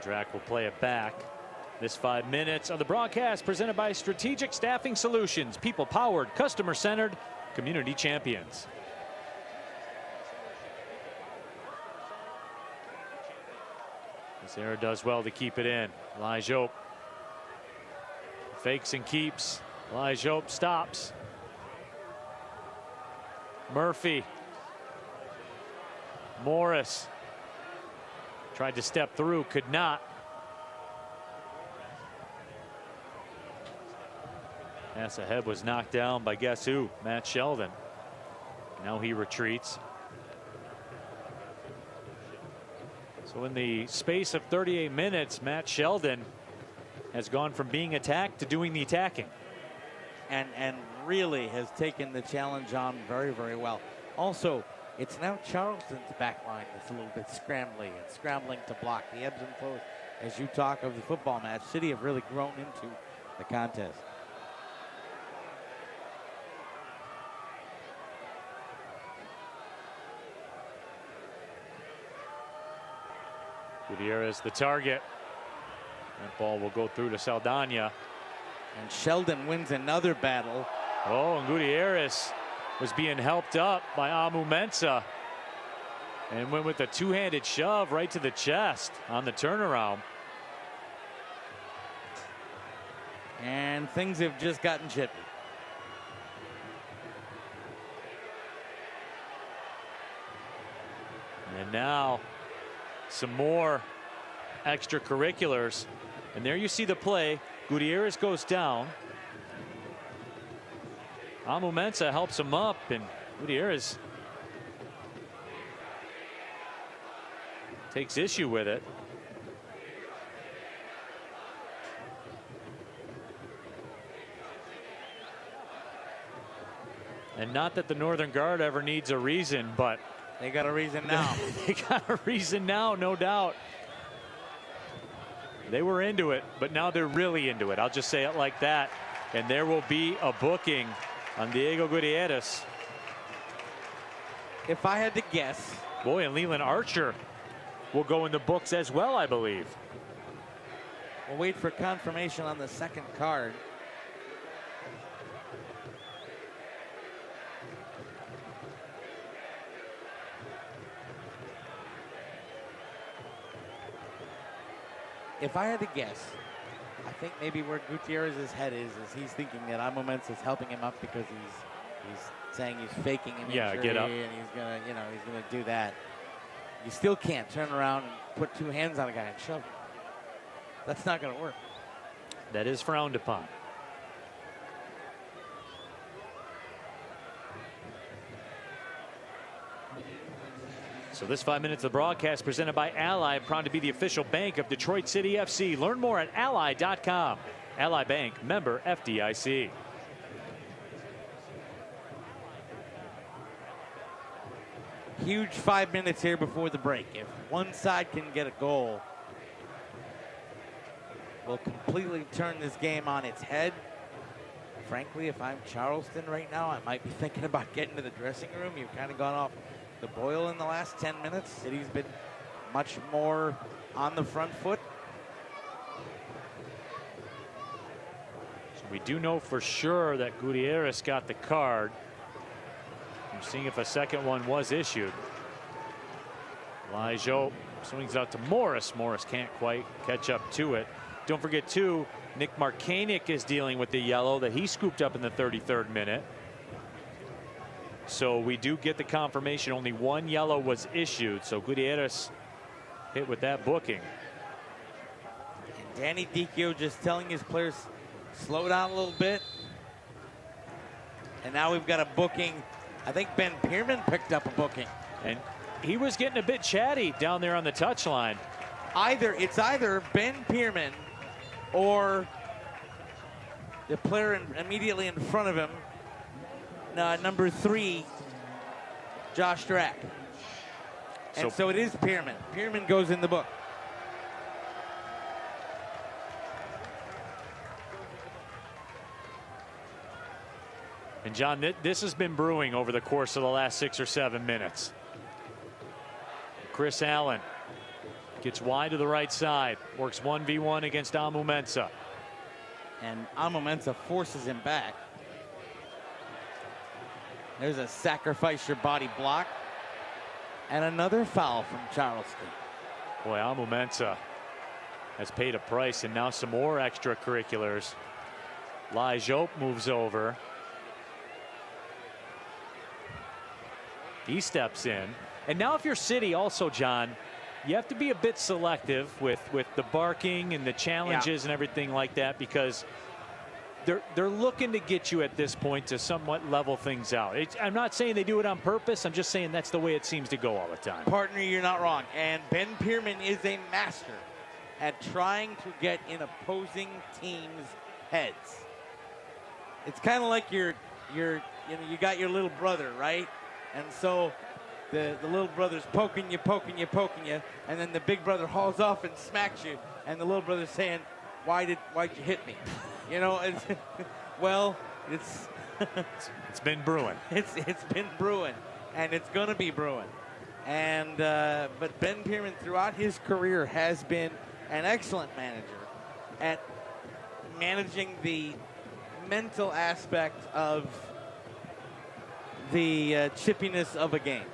Drac will play it back. This 5 minutes of the broadcast presented by Strategic Staffing Solutions, people-powered, customer-centered, community champions. Becerra does well to keep it in. Elijah fakes and keeps. Elijah stops. Murphy. Morris tried to step through, could not. Pass ahead was knocked down by guess who? Matt Sheldon. Now he retreats. So in the space of 38 minutes, Matt Sheldon has gone from being attacked to doing the attacking. And really has taken the challenge on very, very well. Also, it's now Charleston's back line that's a little bit scrambling to block the ebbs and flows. As you talk of the football match, City have really grown into the contest. Gutierrez the target. That ball will go through to Saldana. And Sheldon wins another battle. Oh, and Gutierrez was being helped up by Amumensa and went with a two-handed shove right to the chest on the turnaround. And things have just gotten chippy. And now some more extracurriculars. And there you see the play. Gutierrez goes down. Amumensa helps him up, and Gutierrez takes issue with it. And not that the Northern Guard ever needs a reason, but they got a reason now. They got a reason now, no doubt. They were into it, but now they're really into it. I'll just say it like that. And there will be a booking on Diego Gutierrez. If I had to guess. Boy, and Leland Archer will go in the books as well, I believe. We'll wait for confirmation on the second card. If I had to guess, I think maybe where Gutierrez's head is he's thinking that Amomensa is helping him up because he's saying he's faking an injury, get up. and he's gonna, he's gonna do that. You still can't turn around and put two hands on a guy and shove him. That's not gonna work. That is frowned upon. So this 5 minutes of the broadcast presented by Ally, proud to be the official bank of Detroit City FC. Learn more at ally.com. Ally Bank, member FDIC. Huge 5 minutes here before the break. If one side can get a goal, will completely turn this game on its head. Frankly, if I'm Charleston right now, I might be thinking about getting to the dressing room. You've kind of gone off the boil in the last 10 minutes. City's been much more on the front foot. So we do know for sure that Gutierrez got the card. I'm seeing if a second one was issued. Elijah swings out to Morris. Morris can't quite catch up to it. Don't forget, too, Nick Markanik is dealing with the yellow that he scooped up in the 33rd minute. So we do get the confirmation only one yellow was issued. So Gutierrez hit with that booking. And Danny Dicchio just telling his players, slow down a little bit. And now we've got a booking. I think Ben Pierman picked up a booking. And he was getting a bit chatty down there on the touchline. It's either Ben Pierman or the player immediately in front of him, number 3, Josh Drack. And so it is Pierman. Pierman goes in the book. And John, this has been brewing over the course of the last 6 or 7 minutes. Chris Allen gets wide to the right side, works 1v1 against Amomensa. And Amomensa forces him back. There's a sacrifice your body block. And another foul from Charleston. Boy, Amomensa has paid a price, and now some more extracurriculars. Lai Jope moves over. He steps in. And now if you're City also, John, you have to be a bit selective with the barking and the challenges and everything like that, because they're looking to get you at this point to somewhat level things out. I'm not saying they do it on purpose. I'm just saying that's the way it seems to go all the time. Partner, you're not wrong. And Ben Pierman is a master at trying to get in opposing teams' heads. It's kind of like you got your little brother, right? And so the little brother's poking you, and then the big brother hauls off and smacks you, and the little brother's saying, why'd you hit me? Well, it's been brewing. It's been brewing, and it's gonna be brewing. And but Ben Pierman throughout his career has been an excellent manager at managing the mental aspect of the chippiness of a game.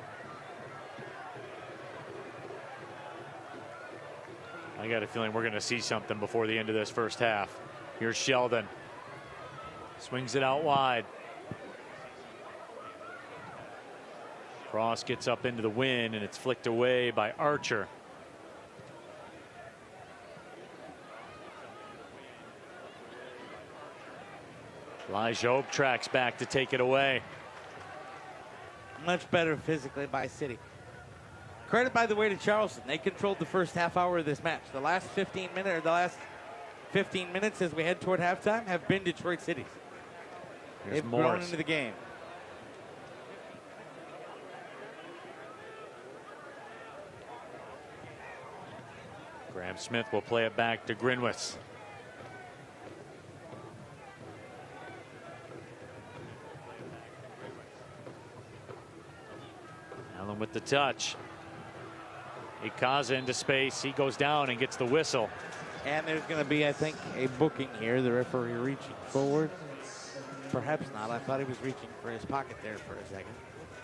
I got a feeling we're going to see something before the end of this first half. Here's Sheldon. Swings it out wide. Cross gets up into the wind, and it's flicked away by Archer. Elijah Oak tracks back to take it away. Much better physically by City. Credit, by the way, to Charleston. They controlled the first half hour of this match. The last 15 minutes as we head toward halftime have been Detroit City's. They've grown into the game. Graham Smith will play it back to Grinwis. Allen with the touch. Ikaza into space. He goes down and gets the whistle. And there's going to be, I think, a booking here. The referee reaching forward. Perhaps not. I thought he was reaching for his pocket there for a second.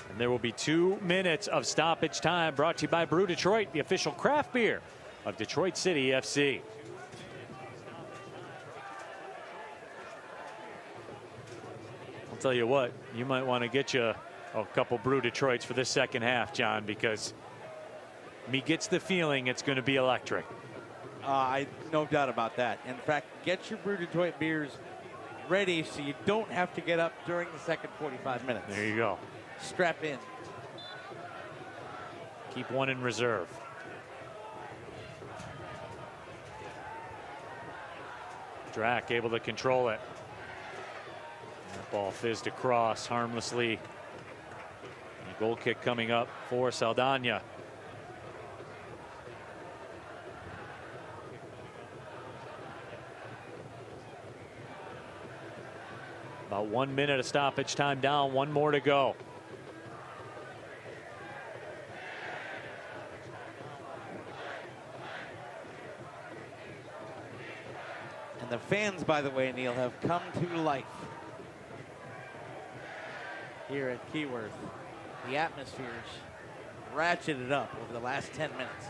And there will be 2 minutes of stoppage time, brought to you by Brew Detroit, the official craft beer of Detroit City FC. I'll tell you what, you might want to get you a couple Brew Detroits for this second half, John, because me gets the feeling it's going to be electric. No doubt about that. In fact, get your Brew Detroit beers ready so you don't have to get up during the second 45 minutes. There you go. Strap in. Keep one in reserve. Drac able to control it. That ball fizzed across harmlessly. And a goal kick coming up for Saldana. About 1 minute of stoppage time down, 1 more to go. And the fans, by the way, Neil, have come to life here at Keyworth. The atmosphere's ratcheted up over the last 10 minutes.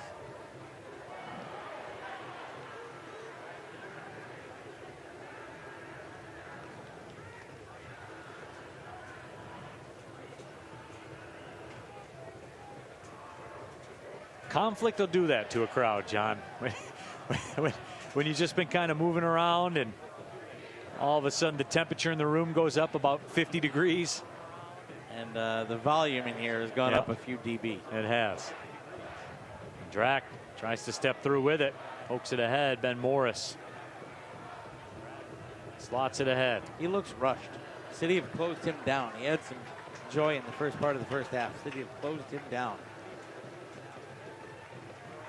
Conflict will do that to a crowd, John. When you've just been kind of moving around and all of a sudden the temperature in the room goes up about 50 degrees. And the volume in here has gone up a few dB. It has. Drac tries to step through with it. Pokes it ahead. Ben Morris slots it ahead. He looks rushed. City have closed him down. He had some joy in the first part of the first half. City have closed him down.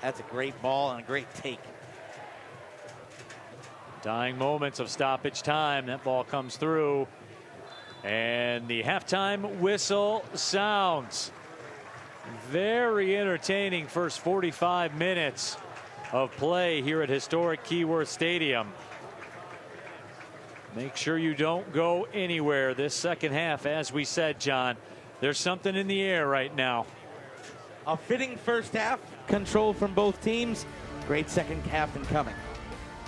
That's a great ball and a great take. Dying moments of stoppage time. That ball comes through. And the halftime whistle sounds. Very entertaining first 45 minutes of play here at historic Keyworth Stadium. Make sure you don't go anywhere this second half. As we said, John, there's something in the air right now. A fitting first half. Control from both teams. Great second half incoming.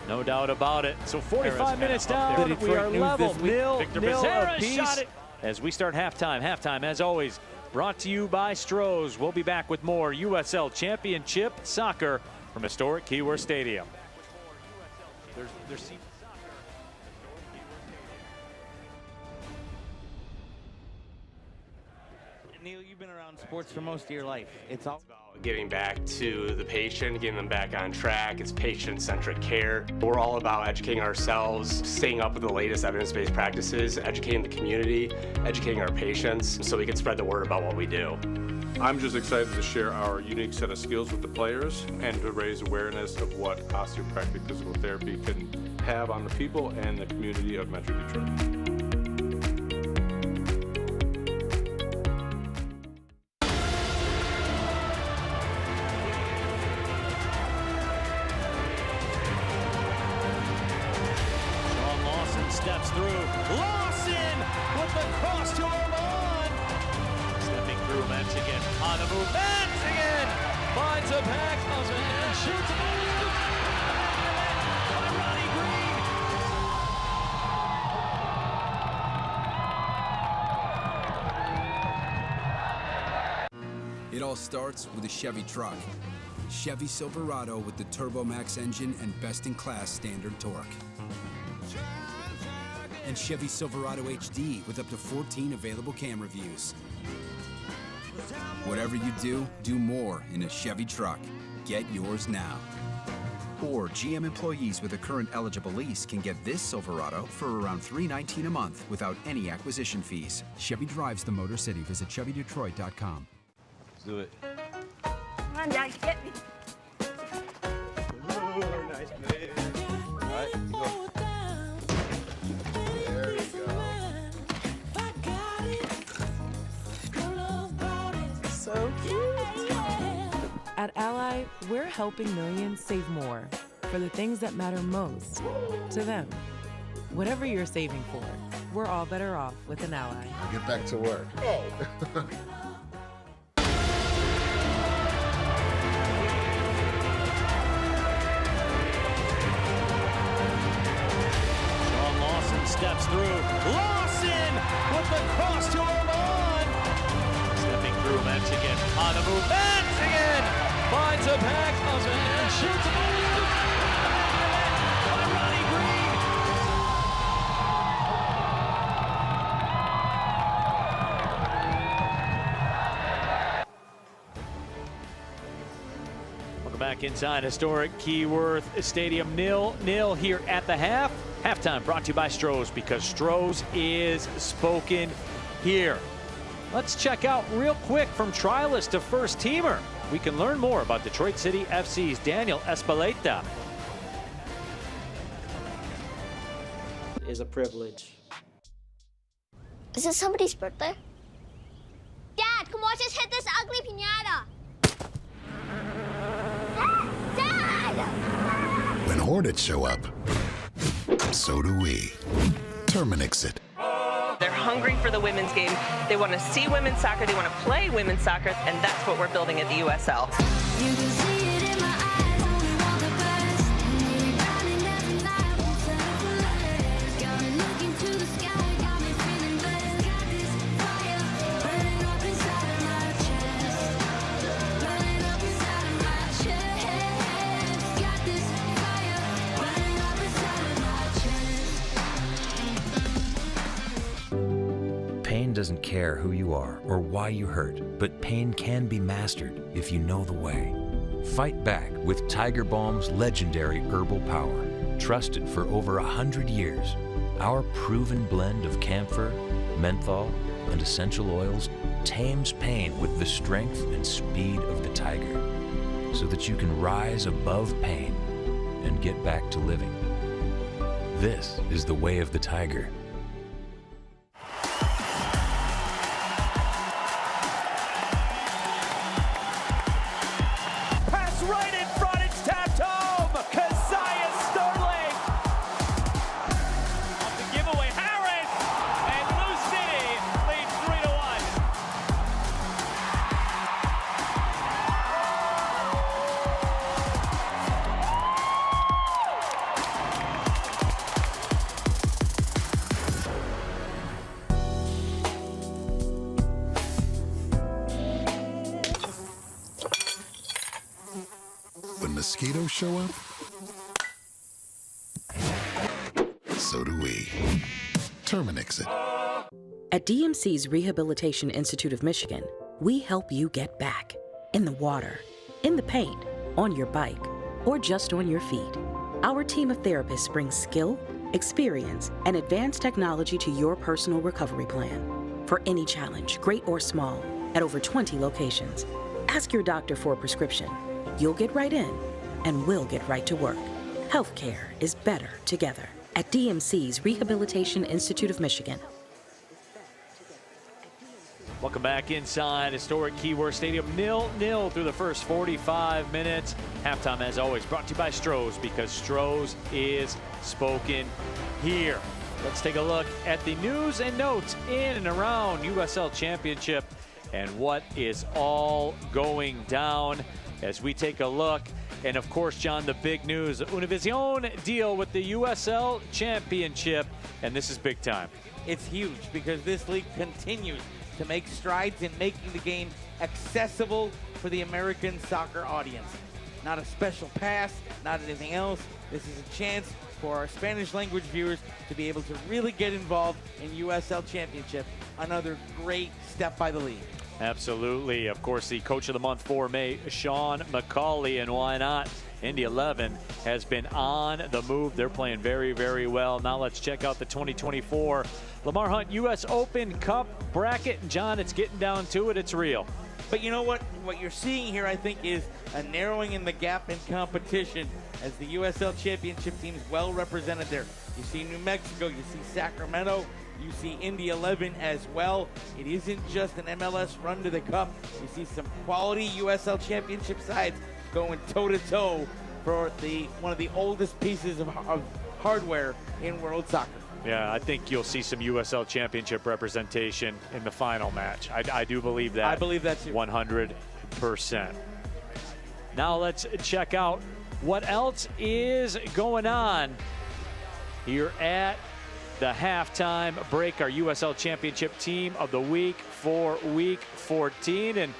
No doubt about it. So 45 minutes down, we are level, nil apiece as we start halftime. Halftime, as always, brought to you by Stroh's. We'll be back with more USL Championship soccer from historic Keyworth Stadium. There's Neil, you've been around sports for most of your life. It's all about getting back to the patient, getting them back on track. It's patient-centric care. We're all about educating ourselves, staying up with the latest evidence-based practices, educating the community, educating our patients, so we can spread the word about what we do. I'm just excited to share our unique set of skills with the players and to raise awareness of what osteopathic physical therapy can have on the people and the community of Metro Detroit. steps through. Lawson with the cross to Ormond. Stepping through Metzingen. On the move. Metzingen finds a pack and shoots it. By Ronnie Green. It all starts with a Chevy truck. Chevy Silverado with the Turbo Max engine and best-in-class standard torque. And Chevy Silverado HD with up to 14 available camera views. Whatever you do, do more in a Chevy truck. Get yours now. Or GM employees with a current eligible lease can get this Silverado for around $319 a month without any acquisition fees. Chevy drives the Motor City. Visit ChevyDetroit.com. Let's do it. Come on, Dad, get me. Nice move. All right, go. There you go. So cute. At Ally, we're helping millions save more for the things that matter most to them. Whatever you're saving for, we're all better off with an Ally. Get back to work. Steps through. Lawson with the cross to Oman. Stepping through Mexican. On the move. Mexican finds a pack of it and shoots it. By Ronnie Green. Welcome back inside historic Keyworth Stadium. 0-0 here at the half. Halftime brought to you by Stroh's, because Stroh's is spoken here. Let's check out real quick from trialist to first teamer. We can learn more about Detroit City FC's Daniel Espeleta. Is a privilege. Is it somebody's birthday? Dad, come watch us hit this ugly piñata. Dad! When Hornets show up, so do we. Terminix it. They're hungry for the women's game. They want to see women's soccer. They want to play women's soccer, and that's what we're building at the USL. You can see it in my eyes, only want the best. Got me looking to the sky, got me feeling blessed. Got this fire burning up inside of my chest. Burning up inside of my chest. Got this fire burning up inside of my chest. Pain doesn't care who you are or why you hurt, but pain can be mastered if you know the way. Fight back with Tiger Balm's legendary herbal power. Trusted for over 100 years, our proven blend of camphor, menthol, and essential oils tames pain with the strength and speed of the tiger, so that you can rise above pain and get back to living. This is the way of the tiger. Right in front, it's tapped home. Keziah Sterling. Off the giveaway, Harris. And Blue City leads 3-1. When mosquitoes show up, so do we. Terminix it. At DMC's Rehabilitation Institute of Michigan, we help you get back. In the water, in the paint, on your bike, or just on your feet. Our team of therapists brings skill, experience, and advanced technology to your personal recovery plan. For any challenge, great or small, at over 20 locations. Ask your doctor for a prescription. You'll get right in, and we'll get right to work. Healthcare is better together at DMC's Rehabilitation Institute of Michigan. Welcome back inside historic Keyworth Stadium. 0-0 through the first 45 minutes. Halftime, as always, brought to you by Stroh's, because Stroh's is spoken here. Let's take a look at the news and notes in and around USL Championship and what is all going down as we take a look. And of course, John, the big news, Univision deal with the USL Championship, and this is big time. It's huge because this league continues to make strides in making the game accessible for the American soccer audience. Not a special pass, not anything else. This is a chance for our Spanish language viewers to be able to really get involved in USL Championship. Another great step by the league. Absolutely. Of course, the coach of the month for May, Sean McCauley, and why not? Indy 11 has been on the move. They're playing very, very well. Now let's check out the 2024 Lamar Hunt U.S. Open Cup bracket. John, it's getting down to it. It's real. But you know what? What you're seeing here, I think, is a narrowing in the gap in competition as the USL Championship teams well represented there. You see New Mexico, you see Sacramento, you see Indy 11 as well. It isn't just an MLS run to the cup. You see some quality USL Championship sides going toe-to-toe for one of the oldest pieces of hardware in world soccer. Yeah, I think you'll see some USL Championship representation in the final match. I do believe that. I believe that too. 100%. Now let's check out what else is going on here at the halftime break. Our USL Championship team of the week for week 14. And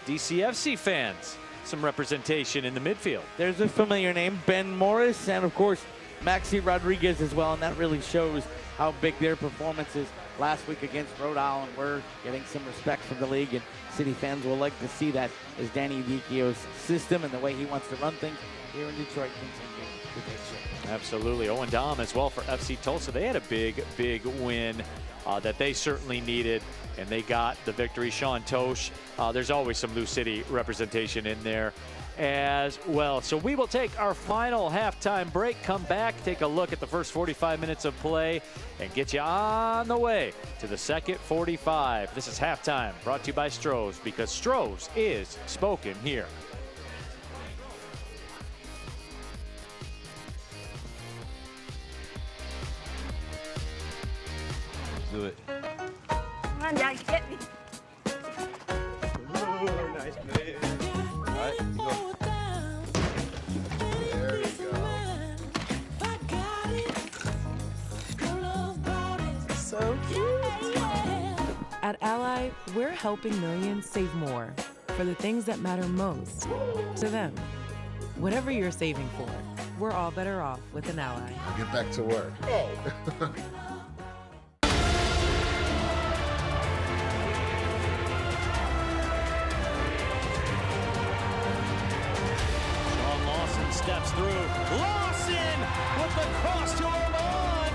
DCFC fans, some representation in the midfield. There's a familiar name, Ben Morris, and of course, Maxi Rodriguez as well, and that really shows how big their performances last week against Rhode Island were, getting some respect from the league, and City fans will like to see that as Danny Dicchio's system and the way he wants to run things here in Detroit continue to take shape. Absolutely. Owen Dom as well for FC Tulsa. They had a big win that they certainly needed, and they got the victory. Sean Tosh, there's always some Lou City representation in there as well. So we will take our final halftime break, come back, take a look at the first 45 minutes of play, and get you on the way to the second 45. This is halftime, brought to you by Stroh's, because Stroh's is spoken here. Do it. Come on, Dad, get me. Ooh, nice play. All right, you go. There we go. So cute. At Ally, we're helping millions save more for the things that matter most to them. Whatever you're saving for, we're all better off with an Ally. I'll get back to work. Oh. Steps through. Lawson with the cross to Ormond.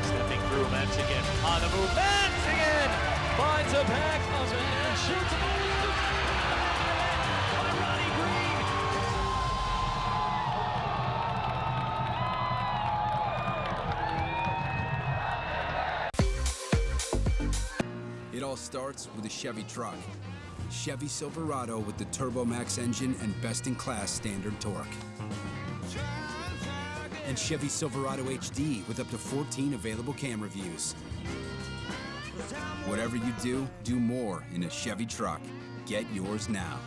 Stepping through Manchigan. On the move. Manchigan finds a back and shoots by Ronnie Green. It all starts with a Chevy truck. Chevy Silverado with the Turbo Max engine and best-in-class standard torque. And Chevy Silverado HD with up to 14 available camera views. Whatever you do, do more in a Chevy truck. Get yours now.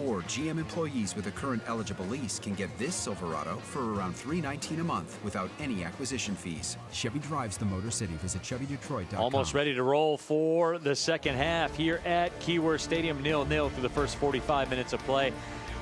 Or GM employees with a current eligible lease can get this Silverado for around $319 a month without any acquisition fees. Chevy drives the Motor City. Visit ChevyDetroit.com. Almost ready to roll for the second half here at Keyworth Stadium. 0-0 through the first 45 minutes of play.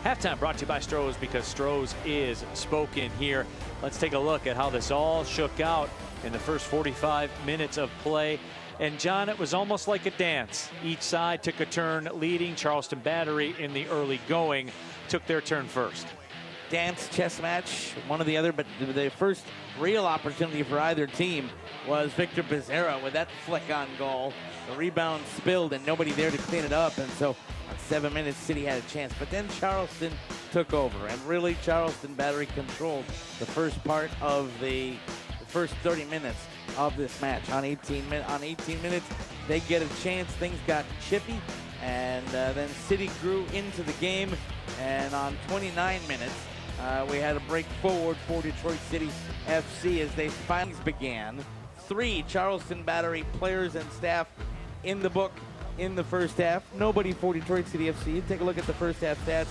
Halftime brought to you by Stroh's, because Stroh's is spoken here. Let's take a look at how this all shook out in the first 45 minutes of play. And John, it was almost like a dance. Each side took a turn leading. Charleston Battery in the early going took their turn first. Dance, chess match, one or the other, but the first real opportunity for either team was Victor Becerra with that flick-on goal. The rebound spilled and nobody there to clean it up, and so on 7 minutes, City had a chance. But then Charleston took over, and really Charleston Battery controlled the first part of the first 30 minutes of this match. On 18 minutes, they get a chance. Things got chippy, and then City grew into the game. And on 29 minutes, we had a break forward for Detroit City FC as they finally began. 3 Charleston Battery players and staff in the book in the first half. Nobody for Detroit City FC. Take a look at the first half stats.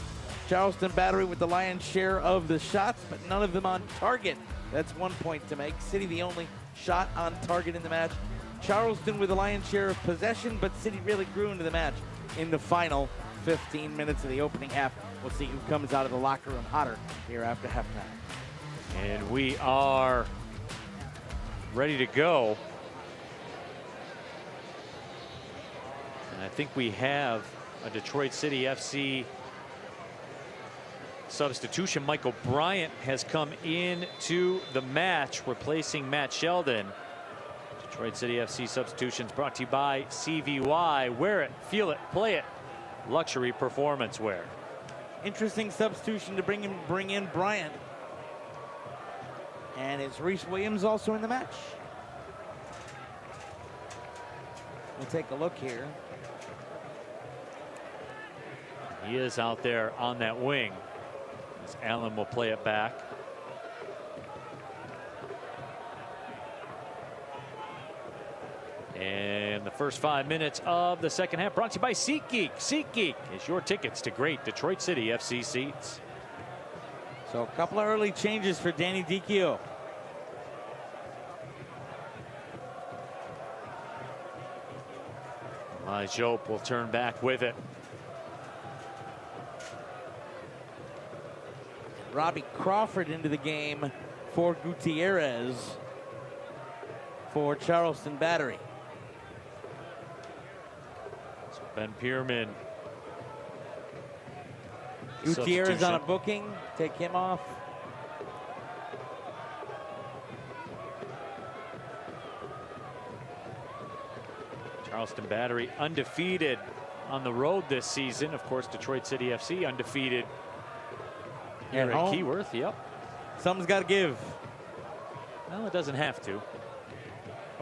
Charleston Battery with the lion's share of the shots, but none of them on target. That's 1 point to make. City the only shot on target in the match. Charleston with the lion's share of possession, but City really grew into the match in the final 15 minutes of the opening half. We'll see who comes out of the locker room hotter here after halftime. And we are ready to go. And I think we have a Detroit City FC substitution. Michael Bryant has come into the match, replacing Matt Sheldon. Detroit City FC substitutions brought to you by CVY. Wear it, feel it, play it. Luxury performance wear. Interesting substitution to bring in Bryant. And is Reese Williams also in the match? We'll take a look here. He is out there on that wing as Allen will play it back. And the first 5 minutes of the second half brought to you by SeatGeek. SeatGeek is your tickets to great Detroit City FC seats. So a couple of early changes for Danny Dicchio. Jope will turn back with it. Robbie Crawford into the game for Gutierrez for Charleston Battery. So Ben Pierman. Gutierrez on a booking. Take him off. Charleston Battery undefeated on the road this season. Of course, Detroit City FC undefeated here at Keyworth. Yep. Something's got to give. Well, it doesn't have to.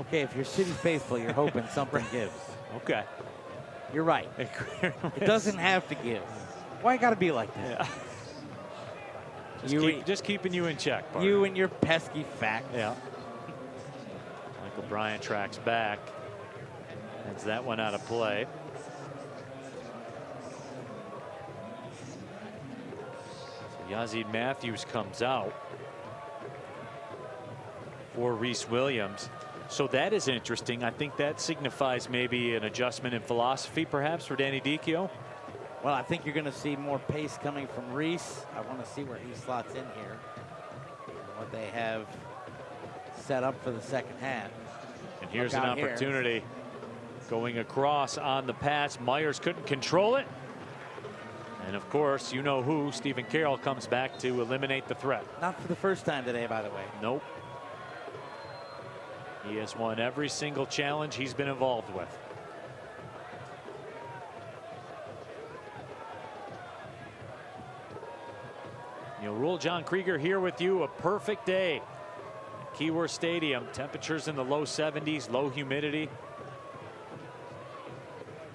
Okay, if you're City faithful, you're hoping something gives. Okay. You're right. It doesn't have to give. Why got to be like that? Yeah. Just keeping you in check, Bart. You and your pesky facts. Yeah. Michael Bryant tracks back. That's that one out of play. So Yazid Matthews comes out for Reese Williams. So that is interesting. I think that signifies maybe an adjustment in philosophy perhaps for Danny Dicchio. Well, I think you're going to see more pace coming from Reese. I want to see where he slots in here. What they have set up for the second half. And here's an opportunity. Going across on the pass. Myers couldn't control it. And of course, you know who, Stephen Carroll, comes back to eliminate the threat. Not for the first time today, by the way. Nope. He has won every single challenge he's been involved with. Neil Rule, John Krieger here with you. A perfect day at Keyworth Stadium. Temperatures in the low 70s, low humidity.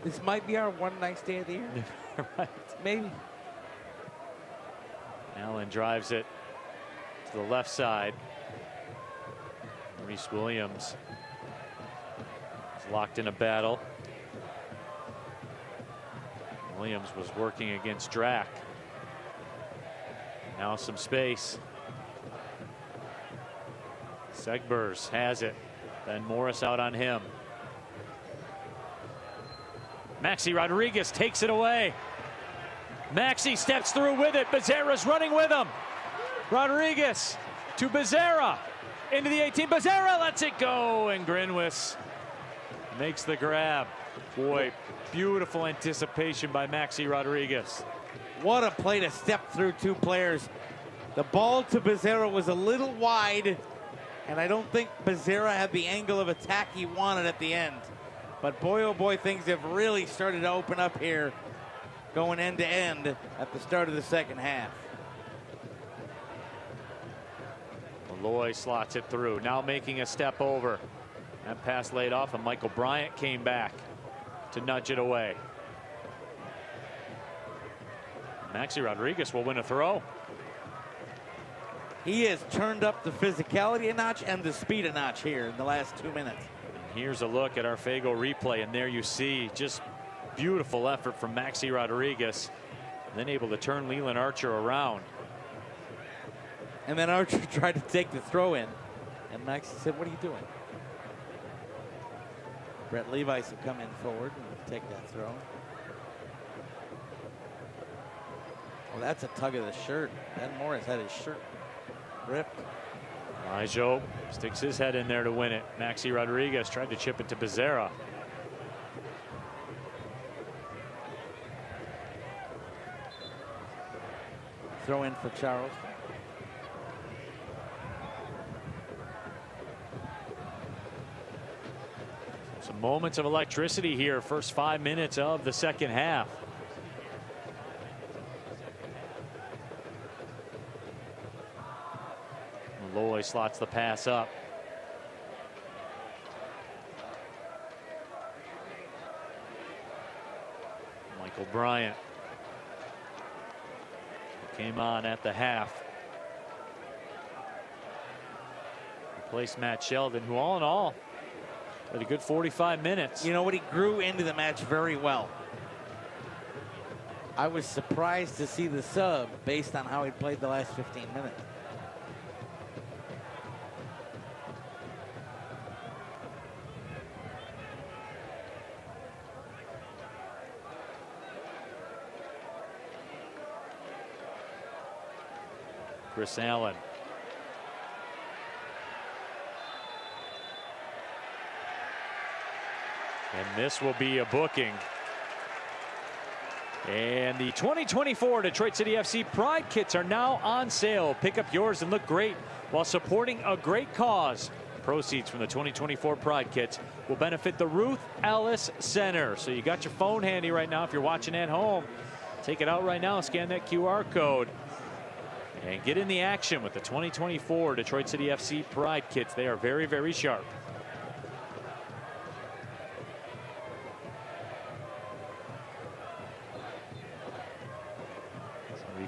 This might be our one nice day of the year. Right. Maybe. Allen drives it to the left side. Reese Williams is locked in a battle. Williams was working against Drack. Now some space. Segbers has it. Ben Morris out on him. Maxi Rodriguez takes it away. Maxi steps through with it. Becerra's running with him. Rodriguez to Becerra. Into the 18. Becerra lets it go. And Grinwis makes the grab. Boy, beautiful anticipation by Maxi Rodriguez. What a play to step through two players. The ball to Becerra was a little wide. And I don't think Becerra had the angle of attack he wanted at the end. But boy, oh boy, things have really started to open up here, going end to end at the start of the second half. Malloy slots it through, now making a step over. That pass laid off, and Michael Bryant came back to nudge it away. Maxi Rodriguez will win a throw. He has turned up the physicality a notch and the speed a notch here in the last 2 minutes. Here's a look at our Fago replay, and there you see just beautiful effort from Maxi Rodriguez, and then able to turn Leland Archer around. And then Archer tried to take the throw in, and Maxi said, "What are you doing?" Brett Levi's will come in forward and take that throw. Well, that's a tug of the shirt. Ben Morris had his shirt ripped. Joe sticks his head in there to win it. Maxi Rodriguez tried to chip it to Becerra. Throw in for Charleston. Some moments of electricity here. First 5 minutes of the second half. Loy slots the pass up. Michael Bryant came on at the half. Replaced Matt Sheldon, who all in all had a good 45 minutes. You know what? He grew into the match very well. I was surprised to see the sub based on how he played the last 15 minutes. Chris Allen. And this will be a booking. And the 2024 Detroit City FC Pride Kits are now on sale. Pick up yours and look great while supporting a great cause. Proceeds from the 2024 Pride Kits will benefit the Ruth Ellis Center. So you got your phone handy right now if you're watching at home. Take it out right now, scan that QR code, and get in the action with the 2024 Detroit City FC Pride Kits. They are very, very sharp.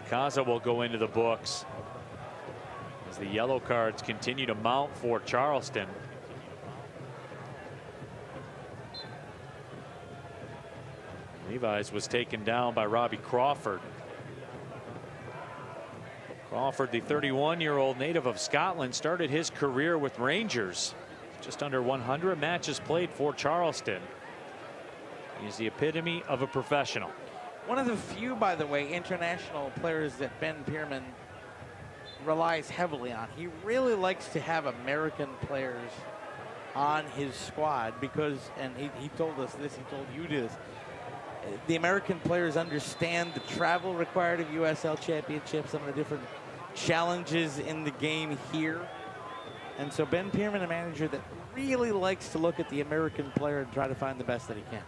Kaza will go into the books as the yellow cards continue to mount for Charleston. Levi's was taken down by Robbie Crawford. Crawford, the 31-year-old native of Scotland, started his career with Rangers. Just under 100 matches played for Charleston. He's the epitome of a professional. One of the few, by the way, international players that Ben Pierman relies heavily on. He really likes to have American players on his squad because, and he told us this, he told you this, the American players understand the travel required of USL Championship, some of the different challenges in the game here. And so Ben Pierman, a manager that really likes to look at the American player and try to find the best that he can.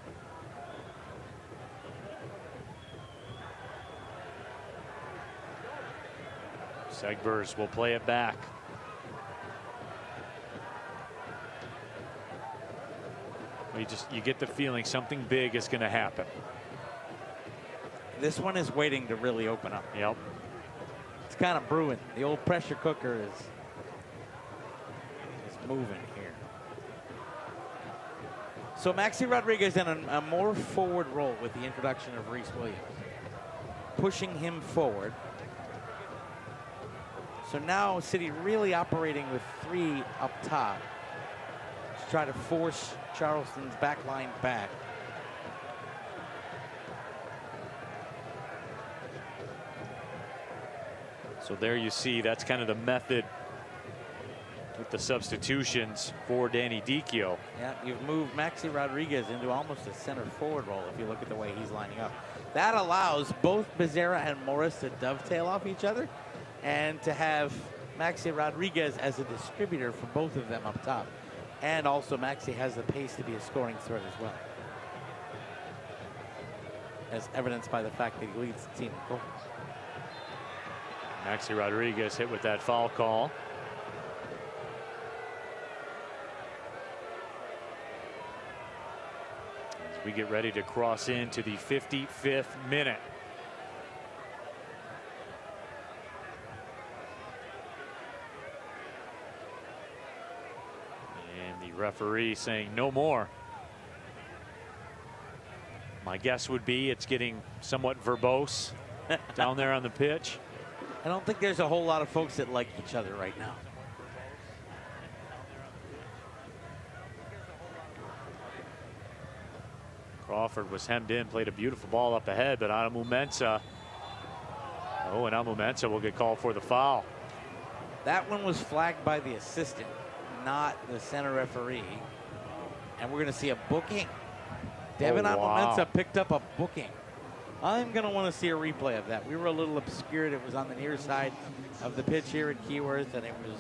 Segbers will play it back. You get the feeling something big is going to happen. This one is waiting to really open up. Yep. It's kind of brewing. The old pressure cooker is moving here. So Maxi Rodriguez in a more forward role with the introduction of Reese Williams, pushing him forward. So now City really operating with three up top to try to force Charleston's back line back. So there you see, that's kind of the method with the substitutions for Danny Dicchio. Yeah, you've moved Maxi Rodriguez into almost a center forward role if you look at the way he's lining up. That allows both Becerra and Morris to dovetail off each other and to have Maxi Rodriguez as a distributor for both of them up top. And also Maxi has the pace to be a scoring threat as well, as evidenced by the fact that he leads the team in goals. Maxi Rodriguez hit with that foul call. As we get ready to cross into the 55th minute. Referee saying no more. My guess would be it's getting somewhat verbose down there on the pitch. I don't think there's a whole lot of folks that like each other right now. Crawford was hemmed in, played a beautiful ball up ahead, but Adamu Mensah. Oh, and Adamu Mensah will get called for the foul. That one was flagged by the assistant, not the center referee. And we're going to see a booking. Devin Adamu picked up a booking. I'm going to want to see a replay of that. We were a little obscured. It was on the near side of the pitch here at Keyworth, and it was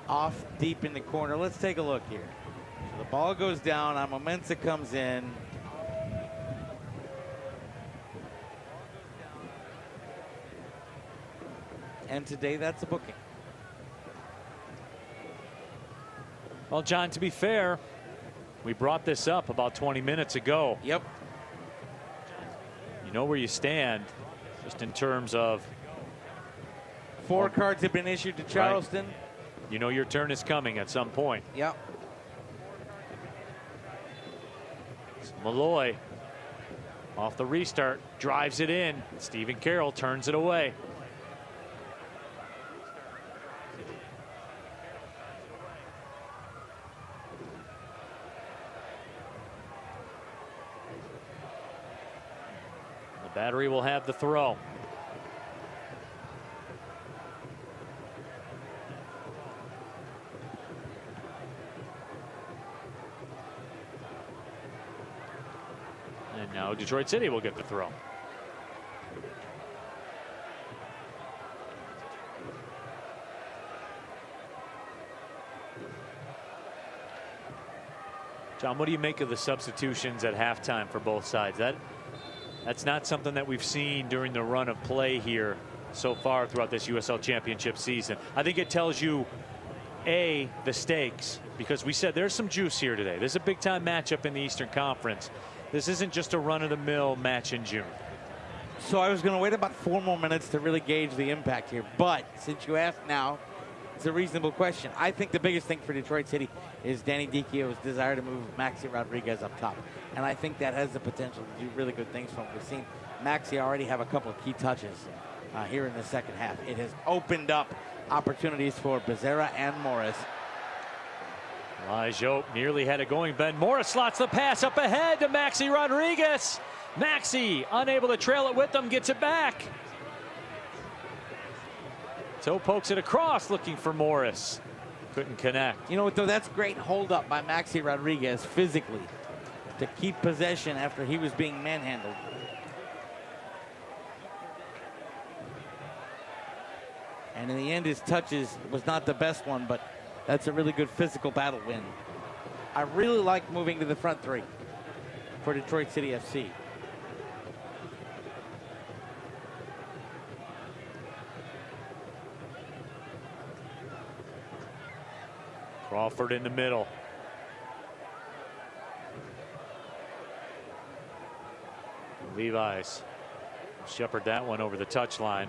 off deep in the corner. Let's take a look here. So the ball goes down. Adamu Mensah comes in. And today, that's a booking. Well, John, to be fair, we brought this up about 20 minutes ago. Yep. You know where you stand, just in terms of 4 cards have been issued to Charleston. Right. You know your turn is coming at some point. Yep. Malloy off the restart, drives it in. Stephen Carroll turns it away. The Battery will have the throw. And now Detroit City will get the throw. John, what do you make of the substitutions at halftime for both sides? That's not something that we've seen during the run of play here so far throughout this USL Championship season. I think it tells you, A, the stakes, because we said there's some juice here today. There's a big-time matchup in the Eastern Conference. This isn't just a run-of-the-mill match in June. So I was going to wait about 4 more minutes to really gauge the impact here. But since you asked now, it's a reasonable question. I think the biggest thing for Detroit City is Danny Dichio's desire to move Maxi Rodriguez up top. And I think that has the potential to do really good things for him. We've seen Maxi already have a couple of key touches here in the second half. It has opened up opportunities for Becerra and Morris. Elijah nearly had it going. Ben Morris slots the pass up ahead to Maxi Rodriguez. Maxi unable to trail it with them, gets it back. Toe pokes it across looking for Morris. Couldn't connect. You know what, though? That's great hold up by Maxi Rodriguez physically to keep possession after he was being manhandled. And in the end, his touches was not the best one, but that's a really good physical battle win. I really like moving to the front 3 for Detroit City FC. Crawford in the middle. Levi's shepherd that one over the touchline.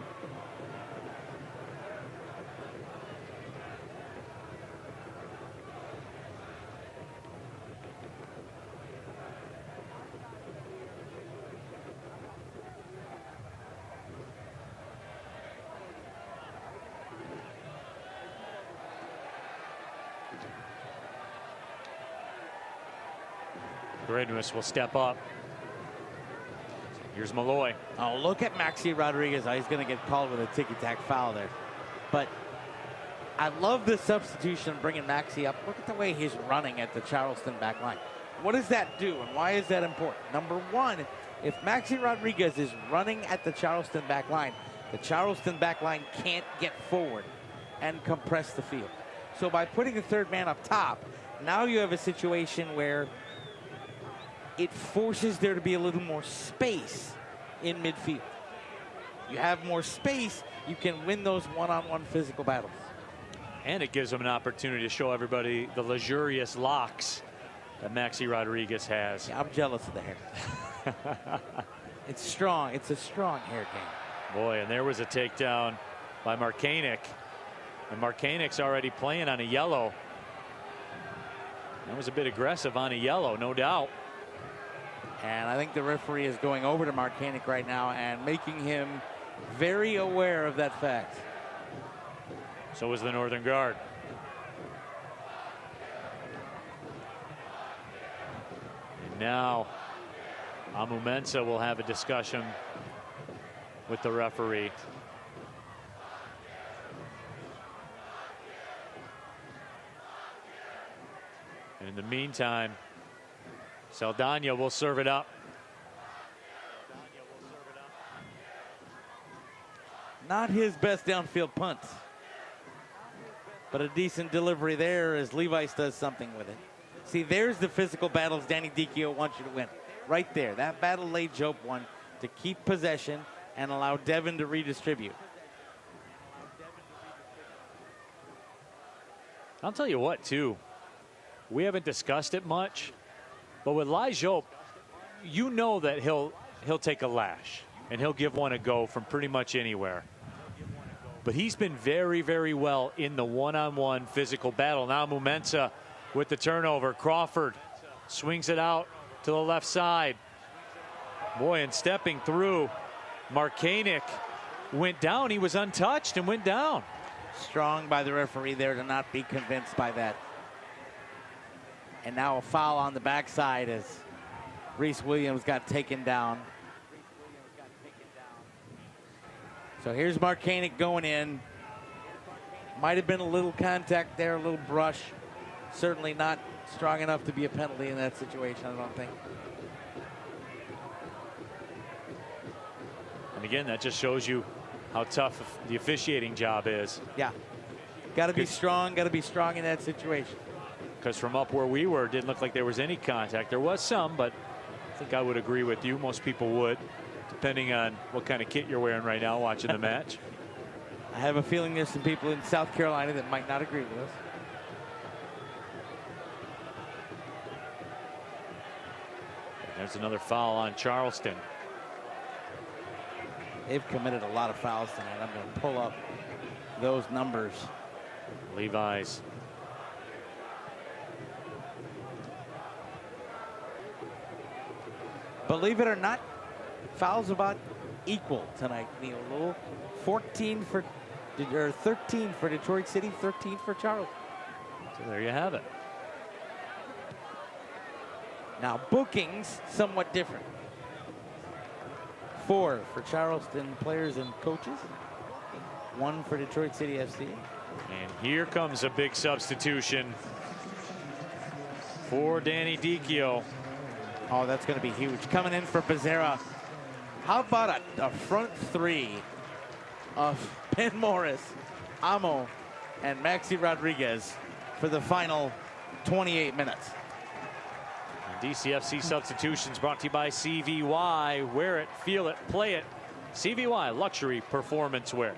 Gridness will step up. Here's Malloy. Oh, look at Maxi Rodriguez. Oh, he's going to get called with a ticky-tack foul there. But I love the substitution bringing Maxi up. Look at the way he's running at the Charleston back line. What does that do, and why is that important? Number one, if Maxi Rodriguez is running at the Charleston back line, the Charleston back line can't get forward and compress the field. So by putting the third man up top, now you have a situation where it forces there to be a little more space in midfield. You have more space, you can win those one-on-one physical battles. And it gives them an opportunity to show everybody the luxurious locks that Maxi Rodriguez has. Yeah, I'm jealous of the hair. It's strong. It's a strong hair game. Boy, and there was a takedown by Markanek. And Markanek's already playing on a yellow. That was a bit aggressive on a yellow, no doubt. And I think the referee is going over to Markanek right now and making him very aware of that fact. So is the Northern Guard. And now Amu Mensah will have a discussion with the referee. And in the meantime, Saldana will serve it up. Not his best downfield punt, but a decent delivery there as Levi's does something with it. See, there's the physical battles Danny Dichio wants you to win. Right there. That battle laid Jope won to keep possession and allow Devin to redistribute. I'll tell you what, too. we haven't discussed it much, but with Lijop, you know that he'll take a lash and he'll give one a go from pretty much anywhere. But he's been very, very well in the one-on-one physical battle. Now Mumensa with the turnover. Crawford swings it out to the left side. Boy, and stepping through, Markanik went down. He was untouched and went down. Strong by the referee there to not be convinced by that. And now a foul on the backside as Reese Williams got taken down. So here's Markanik going in. Might have been a little contact there, a little brush. Certainly not strong enough to be a penalty in that situation, I don't think. And again, that just shows you how tough the officiating job is. Yeah. Got to be strong in that situation. Because from up where we were, it didn't look like there was any contact. There was some, but I think I would agree with you. Most people would, depending on what kind of kit you're wearing right now watching the match. I have a feeling there's some people in South Carolina that might not agree with us. There's another foul on Charleston. They've committed a lot of fouls tonight. I'm going to pull up those numbers. Levi's. Believe it or not, fouls about equal tonight, Neil Lowell. 13 for Detroit City, 13 for Charleston. So there you have it. Now bookings, somewhat different. 4 for Charleston players and coaches. 1 for Detroit City FC. And here comes a big substitution for Danny Dicchio. Oh, that's going to be huge. Coming in for Becerra. How about a front three of Ben Morris, Amo, and Maxi Rodriguez for the final 28 minutes. And DCFC substitutions brought to you by CVY. Wear it, feel it, play it. CVY luxury performance wear.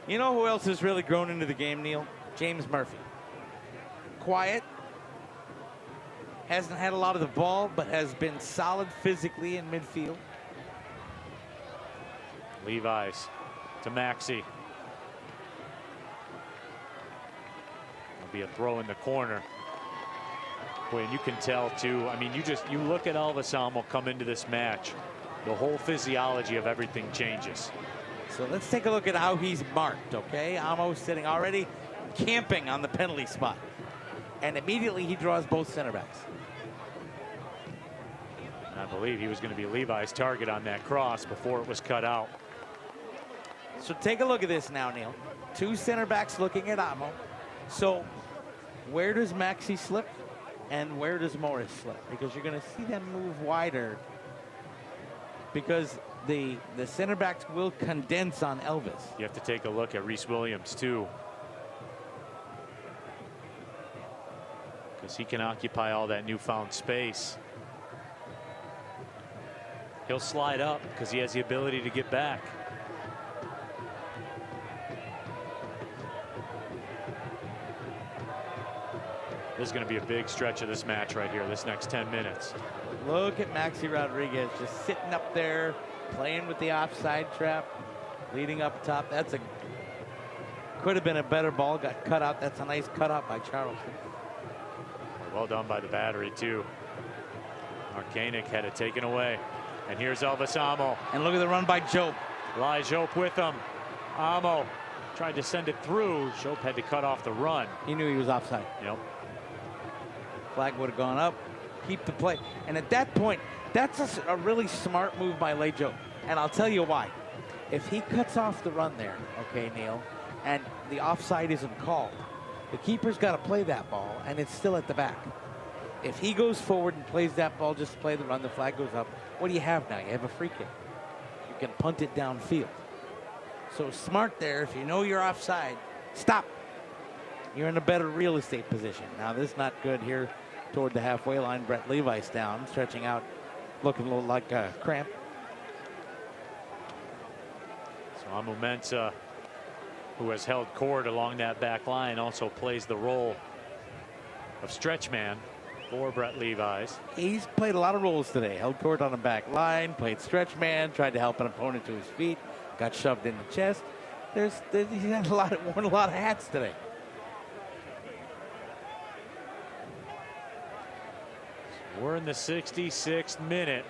You know who else has really grown into the game, Neil? James Murphy. Quiet. Hasn't had a lot of the ball, but has been solid physically in midfield. Levi's to Maxi. It'll be a throw in the corner. Boy, and you can tell too. I mean, you look at Elvis Amo come into this match, the whole physiology of everything changes. So let's take a look at how he's marked, okay? Amo sitting already camping on the penalty spot. And immediately he draws both center backs. And I believe he was going to be Levi's target on that cross before it was cut out. So take a look at this now, Neil. 2 center backs looking at Amo. So where does Maxi slip and where does Morris slip? Because you're going to see them move wider because the center backs will condense on Elvis. You have to take a look at Reese Williams too, because he can occupy all that newfound space. He'll slide up because he has the ability to get back. This is going to be a big stretch of this match right here, this next 10 minutes. Look at Maxi Rodriguez just sitting up there, playing with the offside trap, leading up top. That's could have been a better ball, got cut out. That's a nice cutout by Charleston. Well done by the battery too. Markanik had it taken away. And here's Elvis Amo. And look at the run by Jope. Jope with him. Amo tried to send it through. Jope had to cut off the run. He knew he was offside. Yep. Flag would have gone up. Keep the play. And at that point, that's a really smart move by Jope. And I'll tell you why. If he cuts off the run there, okay, Neil, and the offside isn't called, the keeper's got to play that ball, and it's still at the back. If he goes forward and plays that ball just to play the run, the flag goes up. What do you have now? You have a free kick. You can punt it downfield. So smart there. If you know you're offside, stop. You're in a better real estate position. Now, this is not good here toward the halfway line. Brett Levi's down, stretching out, looking a little like a cramp. So Amu Mensah, who has held court along that back line, also plays the role of stretch man for Brett Levi's. He's played a lot of roles today. Held court on the back line, played stretch man, tried to help an opponent to his feet, got shoved in the chest. He's had worn a lot of hats today. We're in the 66th minute.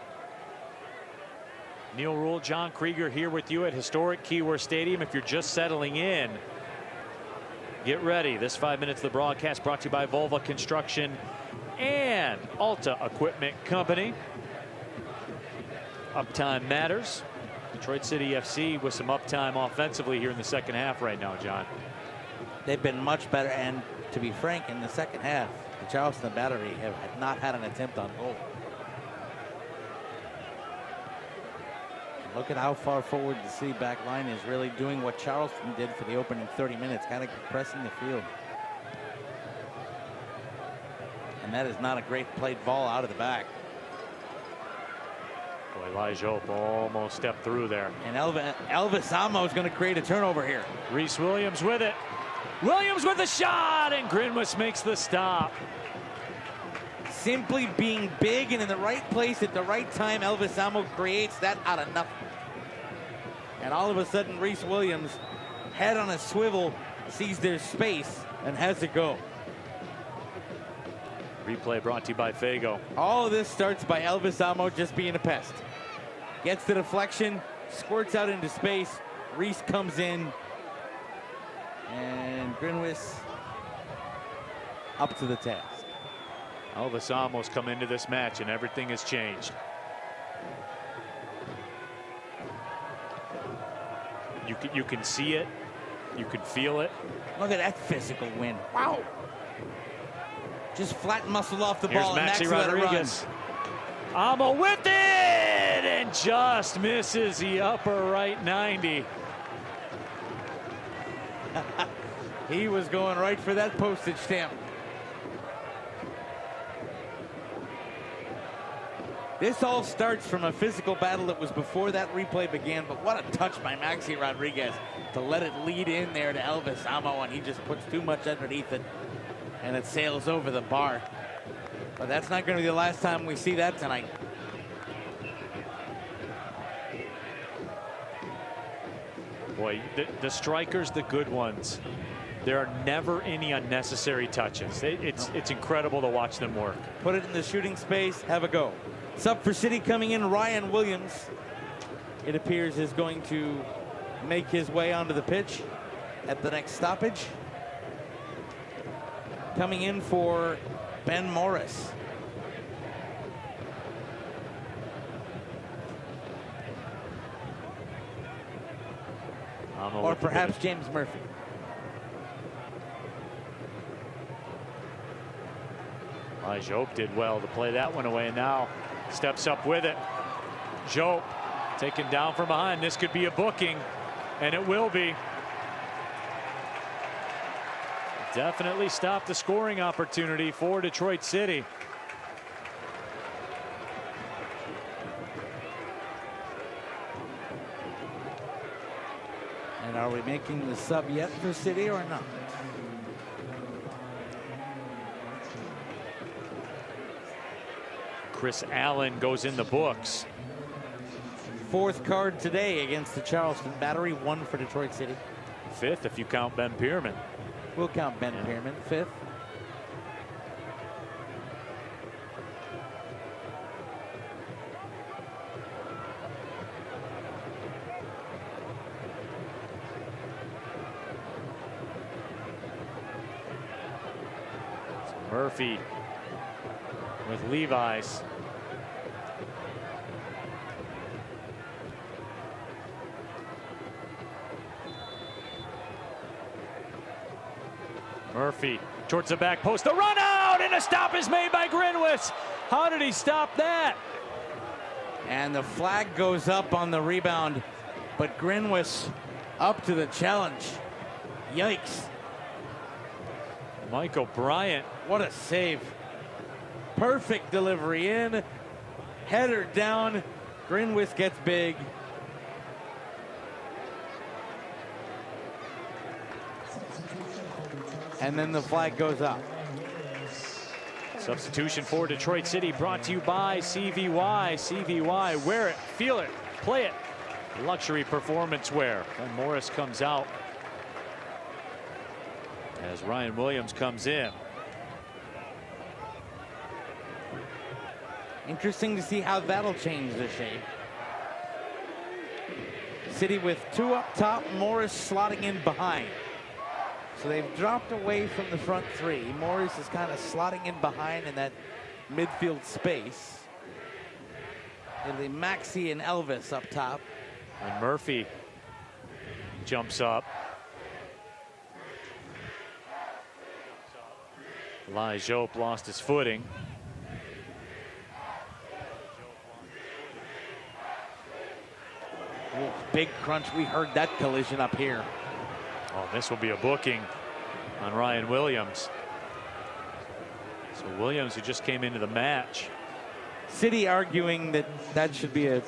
Neil Rule, John Krieger here with you at historic Keyworth Stadium. If you're just settling in, get ready. This 5 minutes of the broadcast brought to you by Volva Construction and Alta Equipment Company. Uptime matters. Detroit City FC with some uptime offensively here in the second half right now, John. They've been much better, and to be frank, in the second half, the Charleston Battery have not had an attempt on goal. Look at how far forward the City back line is, really doing what Charleston did for the opening 30 minutes, kind of compressing the field. And that is not a great played ball out of the back. Boy, Elijah Hope almost stepped through there. And Elvis Amo is going to create a turnover here. Reese Williams with it. Williams with the shot, and Grinwis makes the stop. Simply being big and in the right place at the right time, Elvis Amo creates that out of nothing. And all of a sudden, Reese Williams, head on a swivel, sees there's space and has to go. Replay brought to you by Fago. All of this starts by Elvis Amo just being a pest. Gets the deflection, squirts out into space. Reese comes in, and Grinwis up to the task. Elvis Amos come into this match and everything has changed. You can see it, you can feel it. Look at that physical win. Wow. Just flat muscle off the Here's ball. Maxi and Maxi Rodriguez. Amo with it and just misses the upper right 90. He was going right for that postage stamp. This all starts from a physical battle that was before that replay began, but what a touch by Maxi Rodriguez to let it lead in there to Elvis Amo, and he just puts too much underneath it, and it sails over the bar. But that's not going to be the last time we see that tonight. Boy, the strikers, the good ones, there are never any unnecessary touches. It's incredible to watch them work. Put it in the shooting space, have a go. Sub for City coming in, Ryan Williams, it appears, is going to make his way onto the pitch at the next stoppage. Coming in for Ben Morris. Or perhaps James Murphy. Jope did well to play that one away, and now steps up with it. Jope taken down from behind. This could be a booking, and it will be. Definitely stopped the scoring opportunity for Detroit City. And are we making the sub yet for City or not? Chris Allen goes in the books. Fourth card today against the Charleston Battery, one for Detroit City. Fifth if you count Ben Pierman. We'll count Ben Pierman, fifth. Murphy with Levi's. Murphy towards the back post. The run out, and a stop is made by Grinwis. How did he stop that? And the flag goes up on the rebound, but Grinwis up to the challenge. Yikes. Michael Bryant. What a save. Perfect delivery in. Header down. Grinwis gets big. And then the flag goes up. Substitution for Detroit City brought to you by CVY. CVY, wear it, feel it, play it. Luxury performance wear. And Morris comes out as Ryan Williams comes in. Interesting to see how that'll change the shape. City with 2 up top, Morris slotting in behind. So they've dropped away from the front 3. Morris is kind of slotting in behind in that midfield space. It'll be Maxey and Elvis up top. And Murphy jumps up. Eli Jope lost his footing. Ooh, big crunch. We heard that collision up here. Oh, this will be a booking on Ryan Williams. So Williams, who just came into the match. City arguing that that should be a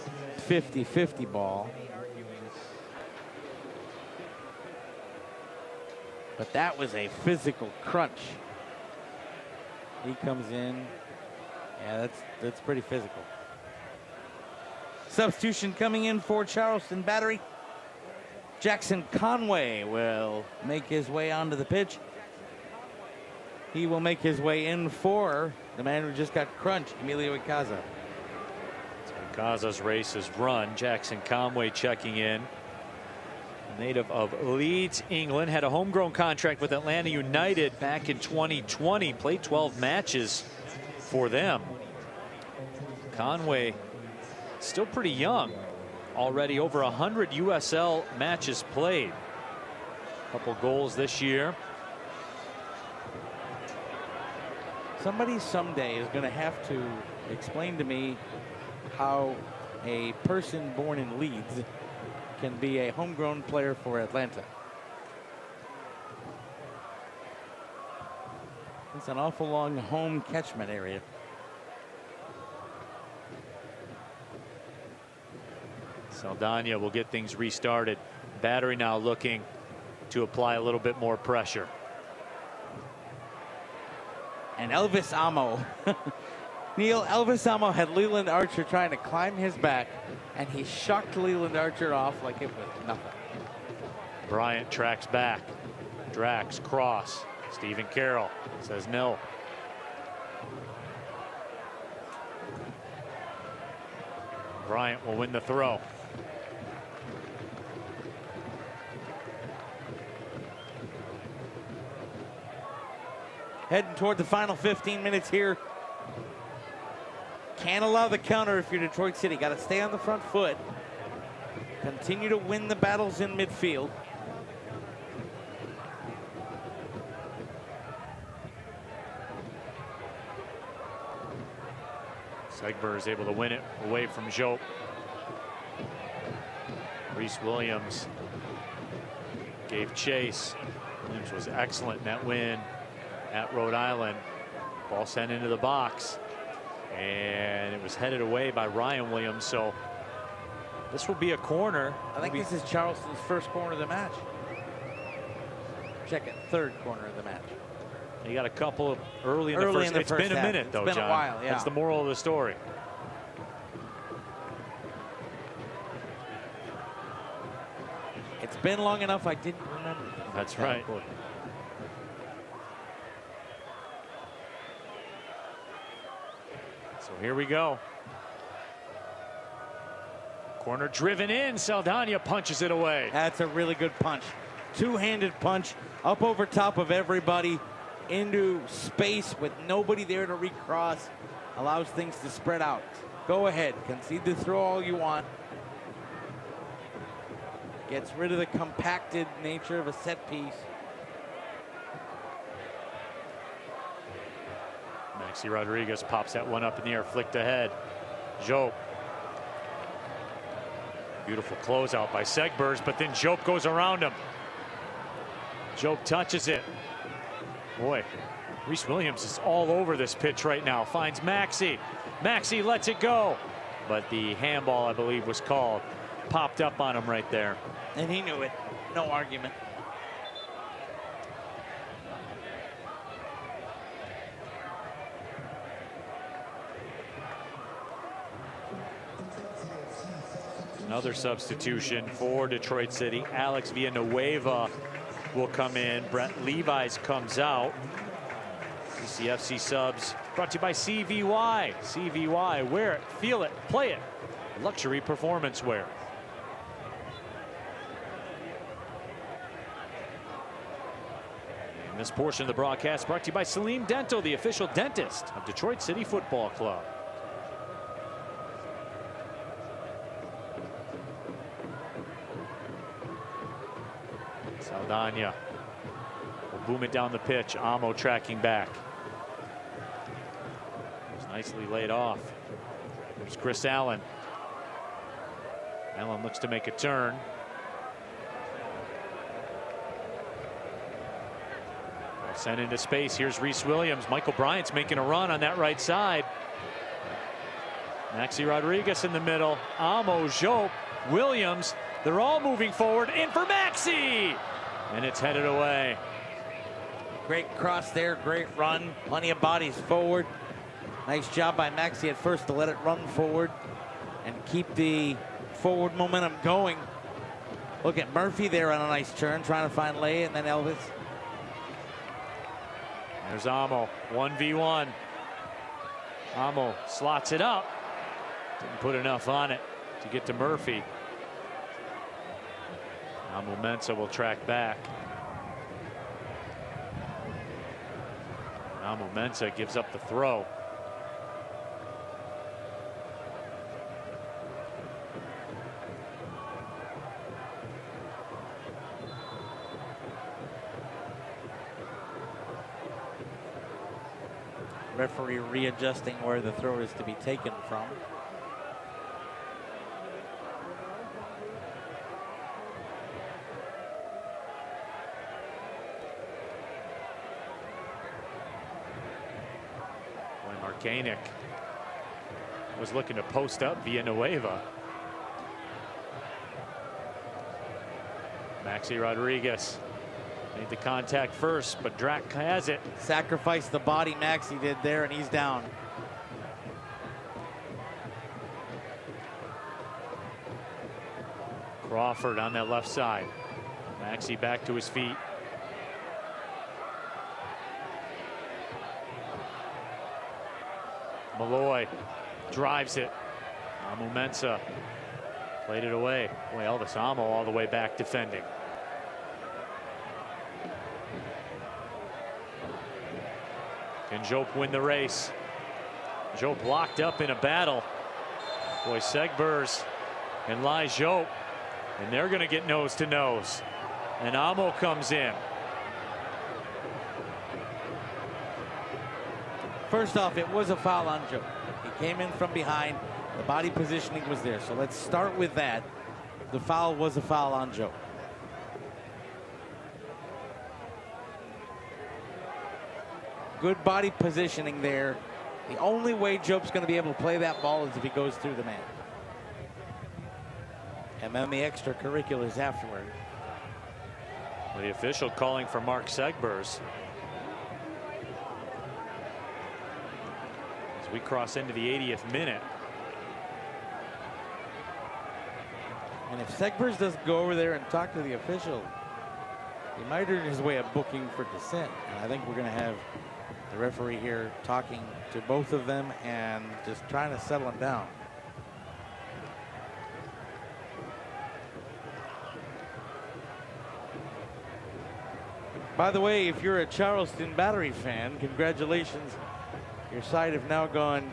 50-50 ball. But that was a physical crunch. He comes in. Yeah, that's pretty physical. Substitution coming in for Charleston Battery. Jackson Conway will make his way onto the pitch. He will make his way in for the man who just got crunched, Emilio Icaza. So Icaza's race is run. Jackson Conway checking in. Native of Leeds, England, had a homegrown contract with Atlanta United back in 2020. Played 12 matches for them. Conway still pretty young. Already over 100 USL matches played. Couple goals this year. Somebody someday is going to have to explain to me how a person born in Leeds can be a homegrown player for Atlanta. It's an awful long home catchment area. Saldana will get things restarted. Battery now looking to apply a little bit more pressure. And Elvis Amo. Neil, Elvis Amo had Leland Archer trying to climb his back, and he shucked Leland Archer off like it was nothing. Bryant tracks back. Drax, cross. Stephen Carroll says no. Bryant will win the throw. Heading toward the final 15 minutes here. Can't allow the counter if you're Detroit City. Got to stay on the front foot. Continue to win the battles in midfield. Segber is able to win it away from Jope. Reese Williams gave chase. Williams was excellent in that win at Rhode Island. Ball sent into the box, and it was headed away by Ryan Williams. So this will be a corner. I think this is Charleston's first corner of the match. Check it, third corner of the match. He got a couple early in the first. It's been a minute, though, John. It's been a while, yeah. That's the moral of the story. It's been long enough, I didn't remember. That's right. So here we go. Corner driven in. Saldana punches it away. That's a really good punch. Two-handed punch up over top of everybody into space with nobody there to recross. Allows things to spread out. Go ahead. Concede the throw all you want. Gets rid of the compacted nature of a set piece. Maxi Rodriguez pops that one up in the air, flicked ahead. Jope. Beautiful closeout by Segbers, but then Jope goes around him. Jope touches it. Boy, Reese Williams is all over this pitch right now. Finds Maxi. Maxi lets it go. But the handball, I believe, was called. Popped up on him right there. And he knew it. No argument. Another substitution for Detroit City. Alex Villanueva will come in. Brent Levi's comes out. CFC subs brought to you by CVY. CVY, wear it, feel it, play it. Luxury performance wear. And this portion of the broadcast brought to you by Salim Dental, the official dentist of Detroit City Football Club. Saldana will boom it down the pitch. Amo tracking back. It was nicely laid off. There's Chris Allen. Allen looks to make a turn. Sent into space. Here's Reese Williams. Michael Bryant's making a run on that right side. Maxi Rodriguez in the middle. Amo, Jope, Williams. They're all moving forward. In for Maxi! And it's headed away. Great cross there, great run, plenty of bodies forward. Nice job by Maxi at first to let it run forward and keep the forward momentum going. Look at Murphy there on a nice turn, trying to find Lay, and then Elvis. There's Amo, 1v1. Amo slots it up. Didn't put enough on it to get to Murphy. Amo Mensah will track back. Amo Mensah gives up the throw. Referee readjusting where the throw is to be taken from. Marcanic was looking to post up Villanueva. Maxi Rodriguez made the contact first, but Drac has it. Sacrificed the body Maxi did there, and he's down. Crawford on that left side. Maxi back to his feet. Malloy drives it. Amo Mensah played it away. Boy, Elvis Amo all the way back defending. Can Jope win the race? Jope locked up in a battle. Boy, Segbers and Lai Jope, and they're going to get nose to nose. And Amo comes in. First off, it was a foul on Joe. He came in from behind. The body positioning was there. So let's start with that. The foul was a foul on Joe. Good body positioning there. The only way Jope's going to be able to play that ball is if he goes through the man. And then the extracurriculars afterward. Well, the official calling for Mark Segbers. As we cross into the 80th minute. And if Segbers doesn't go over there and talk to the official, he might earn his way of booking for dissent. And I think we're going to have the referee here talking to both of them and just trying to settle them down. By the way, if you're a Charleston Battery fan, congratulations. Your side have now gone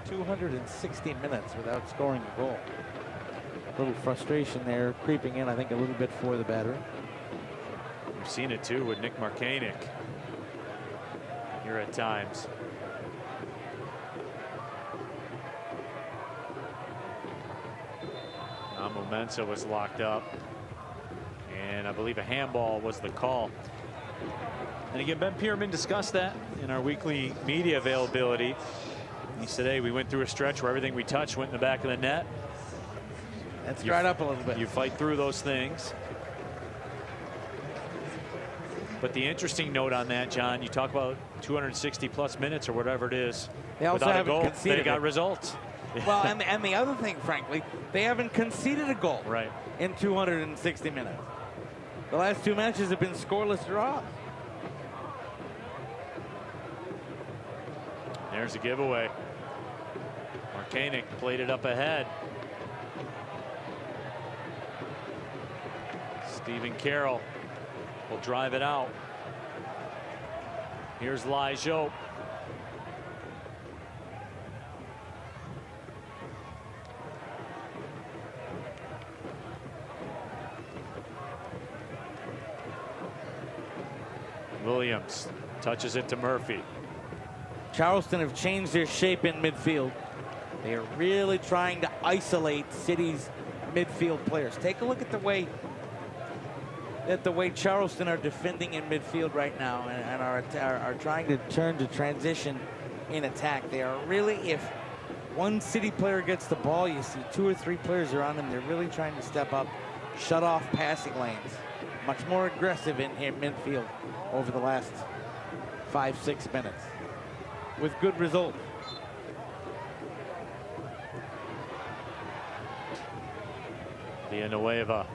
260 minutes without scoring a goal. A little frustration there creeping in, I think, a little bit for the Battery. We've seen it too with Nick Marcanic here at times. Amo Mensah was locked up, and I believe a handball was the call. And again, Ben Pierman discussed that in our weekly media availability. He said, hey, we went through a stretch where everything we touched went in the back of the net. That's dried up a little bit. You fight through those things. But the interesting note on that, John, you talk about 260 plus minutes or whatever it is. They also without a haven't goal, conceded they got it. results. Well, and the other thing, frankly, they haven't conceded a goal in 260 minutes. The last 2 matches have been scoreless draws. There's a giveaway. Markanek played it up ahead. Stephen Carroll will drive it out. Here's Lai Jope. Williams touches it to Murphy. Charleston have changed their shape in midfield. They are really trying to isolate City's midfield players. Take a look at the way Charleston are defending in midfield right now and are trying to turn to transition in attack. They are really, if one City player gets the ball, you see 2 or 3 players around them. They're really trying to step up, shut off passing lanes. Much more aggressive in midfield over the last 5-6 minutes with good results. Villanueva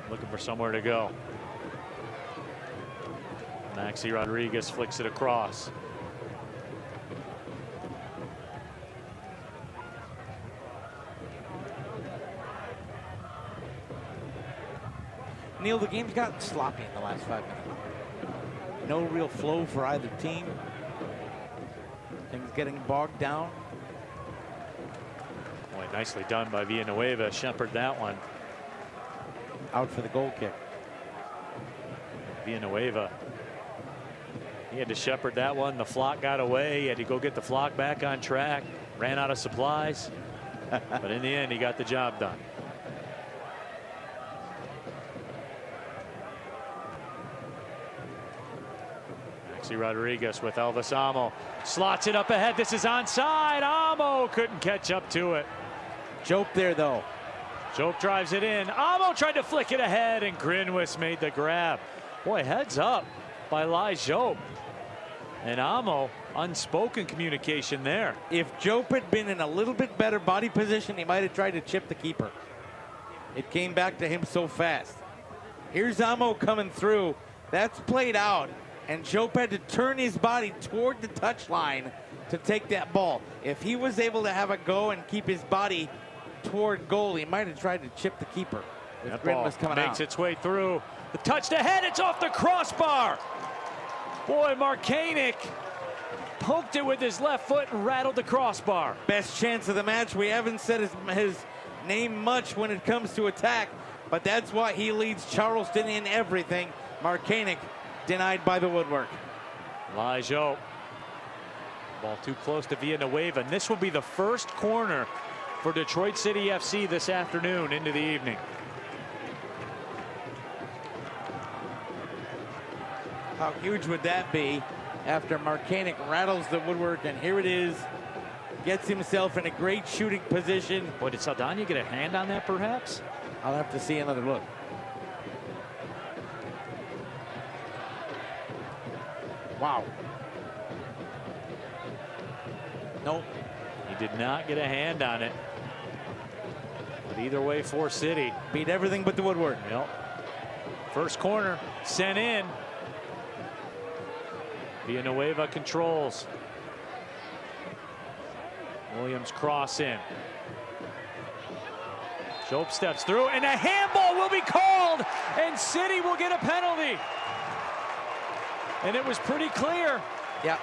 looking for somewhere to go. Maxi Rodriguez flicks it across. Neil, the game's gotten sloppy in the last 5 minutes. No real flow for either team. Things getting bogged down. Boy, nicely done by Villanueva. Shepherd that one. Out for the goal kick. Villanueva. He had to shepherd that one. The flock got away. He had to go get the flock back on track. Ran out of supplies. But in the end, he got the job done. Maxi Rodriguez with Elvis Amo. Slots it up ahead. This is onside. Amo couldn't catch up to it. Jope there, though. Jope drives it in. Amo tried to flick it ahead, and Grinwis made the grab. Boy, heads up by Lai Jope. And Amo, unspoken communication there. If Jope had been in a little bit better body position, he might have tried to chip the keeper. It came back to him so fast. Here's Amo coming through. That's played out. And Jope had to turn his body toward the touchline to take that ball. If he was able to have a go and keep his body toward goal, he might have tried to chip the keeper. That ball makes its way through. The touch to head, it's off the crossbar. Boy, Markanek poked it with his left foot and rattled the crossbar. Best chance of the match. We haven't said his name much when it comes to attack, but that's why he leads Charleston in everything. Markanek denied by the woodwork. Lai Jope. Ball too close to Villanueva, and this will be the first corner for Detroit City FC this afternoon into the evening. How huge would that be after Markanek rattles the woodwork, and here it is. Gets himself in a great shooting position. Boy, did Saldana get a hand on that perhaps? I'll have to see another look. Wow. Nope. He did not get a hand on it. But either way for City. Beat everything but the woodwork. Yep. First corner sent in. Villanueva controls. Williams cross in. Jope steps through, and a handball will be called, and City will get a penalty. And it was pretty clear. Yep.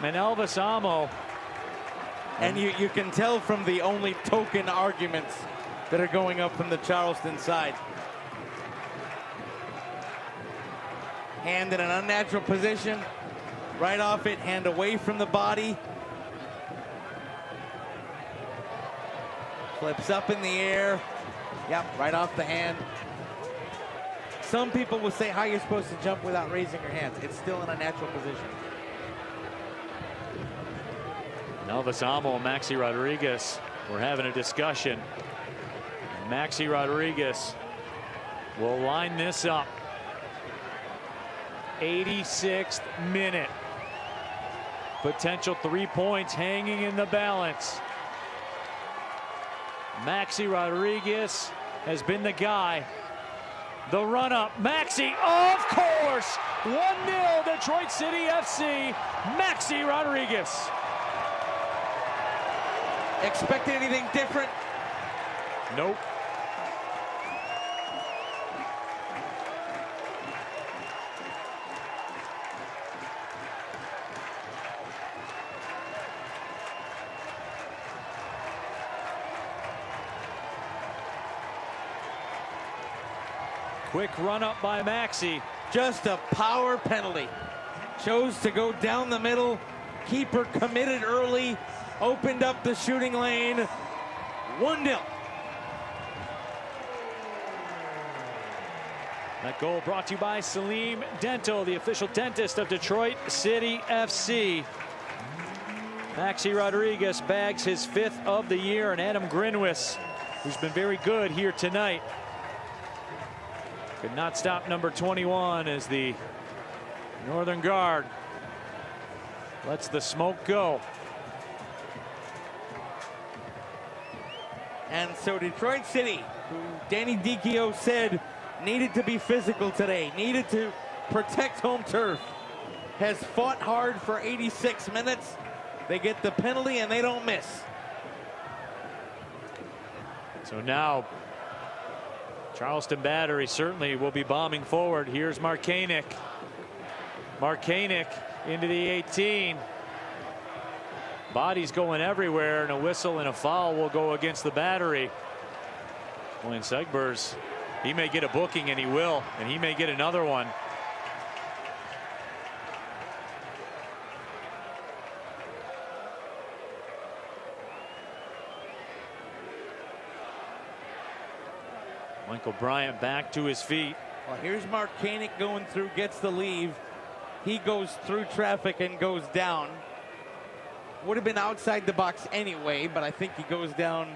And Elvis Amo. And you can tell from the only token arguments that are going up from the Charleston side. Hand in an unnatural position. Right off it, hand away from the body. Flips up in the air. Yep, right off the hand. Some people will say how you're supposed to jump without raising your hands. It's still in a natural position. Elvis Amo and Maxi Rodriguez were having a discussion. Maxi Rodriguez will line this up. 86th minute. Potential 3 points hanging in the balance. Maxi Rodriguez has been the guy. The run up, Maxi, of course! 1-0 Detroit City FC, Maxi Rodriguez. Expecting anything different? Nope. Quick run up by Maxi. Just a power penalty. Chose to go down the middle. Keeper committed early. Opened up the shooting lane. 1-0. That goal brought to you by Salim Dental, the official dentist of Detroit City FC. Maxi Rodriguez bags his 5th of the year, and Adam Grinwis, who's been very good here tonight, could not stop number 21 as the Northern Guard lets the smoke go. And so Detroit City, who Danny Dicchio said needed to be physical today, needed to protect home turf, has fought hard for 86 minutes. They get the penalty and they don't miss. So now Charleston Battery certainly will be bombing forward. Here's Markanik. Markanik into the 18. Bodies going everywhere, and a whistle and a foul will go against the Battery. William Segbers, he may get a booking, and he will, and he may get another one. Michael Bryant back to his feet. Well, here's Markanik going through, gets the leave. He goes through traffic and goes down. Would have been outside the box anyway, but I think he goes down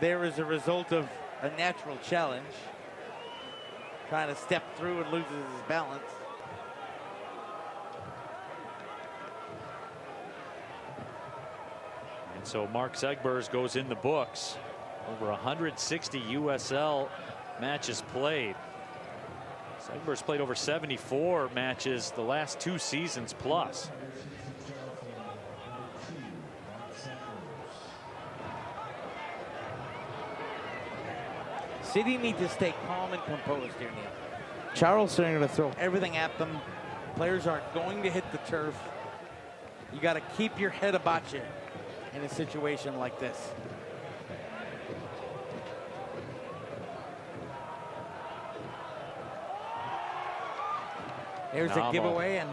there as a result of a natural challenge. Trying to step through and loses his balance. And so Mark Segbers goes in the books. Over 160 USL matches played. Segbers played over 74 matches the last 2 seasons plus. City need to stay calm and composed here, Neil. Charleston are going to throw everything at them. Players aren't going to hit the turf. You got to keep your head about you in a situation like this. There's a giveaway, and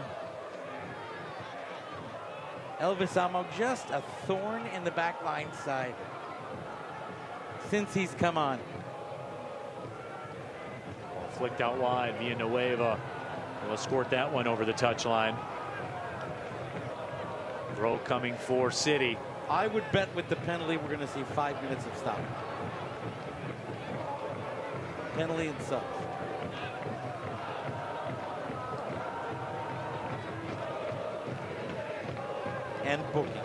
Elvis Amo just a thorn in the back line side since he's come on. Flicked out wide. Villanueva will escort that one over the touchline. Throw coming for City. I would bet with the penalty we're going to see 5 minutes of stop. Penalty and subs. And bookings.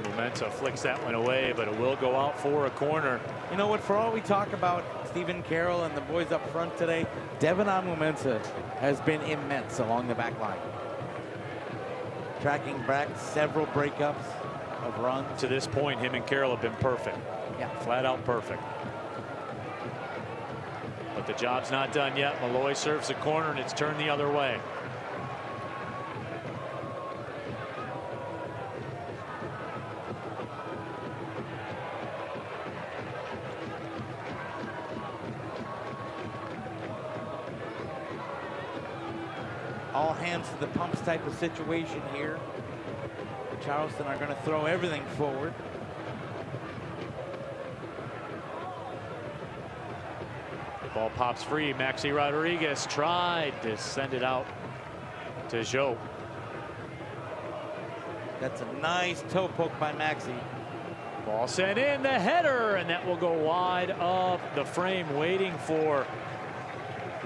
Mumenta flicks that one away, but it will go out for a corner. You know what, for all we talk about Stephen Carroll and the boys up front today, Devin Amumenta has been immense along the back line. Tracking back several breakups of runs. To this point, him and Carroll have been perfect. Yeah. Flat out perfect. But the job's not done yet. Malloy serves the corner, and it's turned the other way. All hands to the pumps type of situation here. Charleston are going to throw everything forward. The ball pops free. Maxi Rodriguez tried to send it out to Joe. That's a nice toe poke by Maxi. Ball sent in, the header, and that will go wide of the frame, waiting for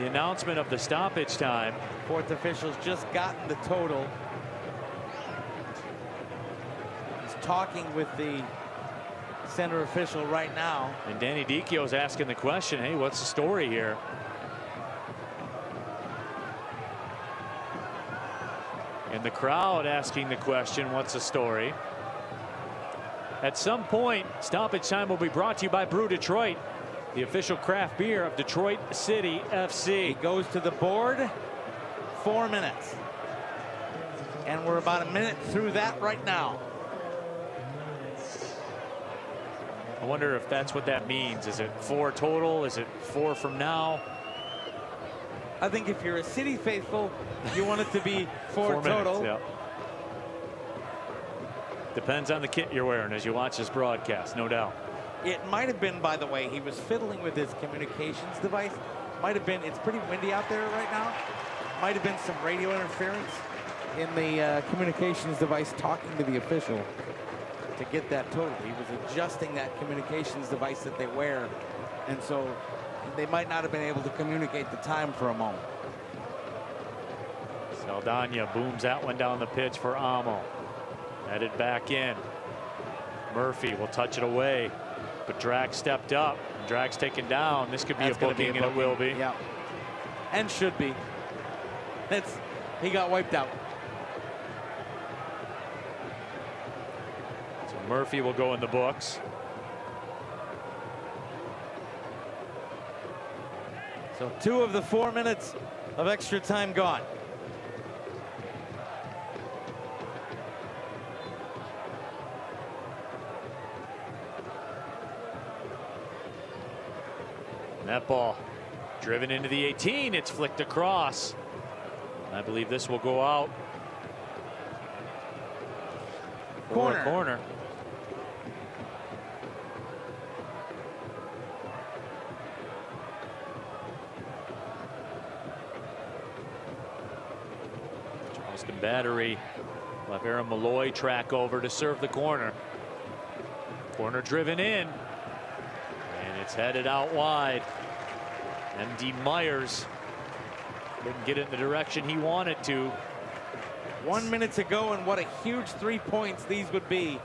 the announcement of the stoppage time. Fourth official's just gotten the total. He's talking with the center official right now. And Danny Dicchio's asking the question, hey, what's the story here? And the crowd asking the question, what's the story? At some point, stoppage time will be brought to you by Brew Detroit, the official craft beer of Detroit City FC. He goes to the board, 4 minutes. And we're about a minute through that right now. I wonder if that's what that means. Is it 4 total? Is it 4 from now? I think if you're a City faithful, you want it to be 4 4 total. minutes, yeah. Depends on the kit you're wearing as you watch this broadcast, no doubt. It might have been, by the way, he was fiddling with his communications device. Might have been, it's pretty windy out there right now. Might have been some radio interference in the communications device talking to the official to get that total. He was adjusting that communications device that they wear. And so they might not have been able to communicate the time for a moment. Saldana booms that one down the pitch for Amo. Headed back in. Murphy will touch it away, but Drag stepped up. Drag's taken down. This could be a booking, and it will be. Yeah, and should be. He got wiped out. So Murphy will go in the books. So 2 of the 4 minutes of extra time gone. That ball driven into the 18. It's flicked across. I believe this will go out. Corner. Corner. Charleston Battery. Lavera Malloy track over to serve the corner. Corner driven in. And it's headed out wide. MD Myers didn't get it in the direction he wanted to. 1 minute to go, and what a huge 3 points these would be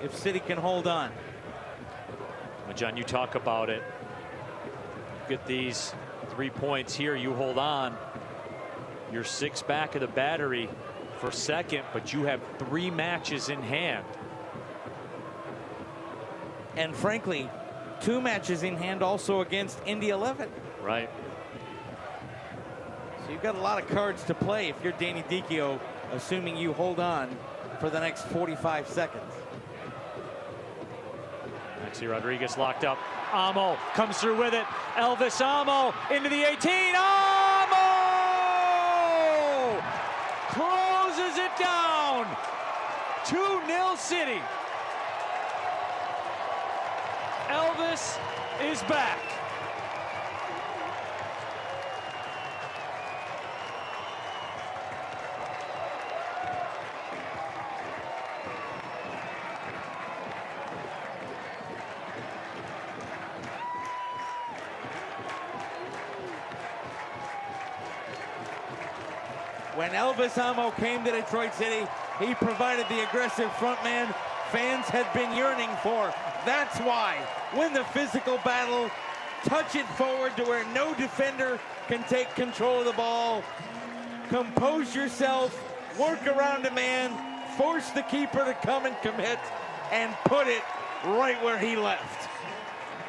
if City can hold on. Well, John, you talk about it. Get these 3 points here, you hold on. You're 6 back of the Battery for second, but you have 3 matches in hand. And frankly, 2 matches in hand also against Indy 11. Right. So you've got a lot of cards to play if you're Danny Dicchio, assuming you hold on for the next 45 seconds. Maxi Rodriguez locked up. Amo comes through with it. Elvis Amo into the 18. Amo closes it down. 2-0 City. Elvis is back. When Elvis Amo came to Detroit City, he provided the aggressive front man fans had been yearning for. That's why, win the physical battle, touch it forward to where no defender can take control of the ball, compose yourself, work around a man, force the keeper to come and commit, and put it right where he left.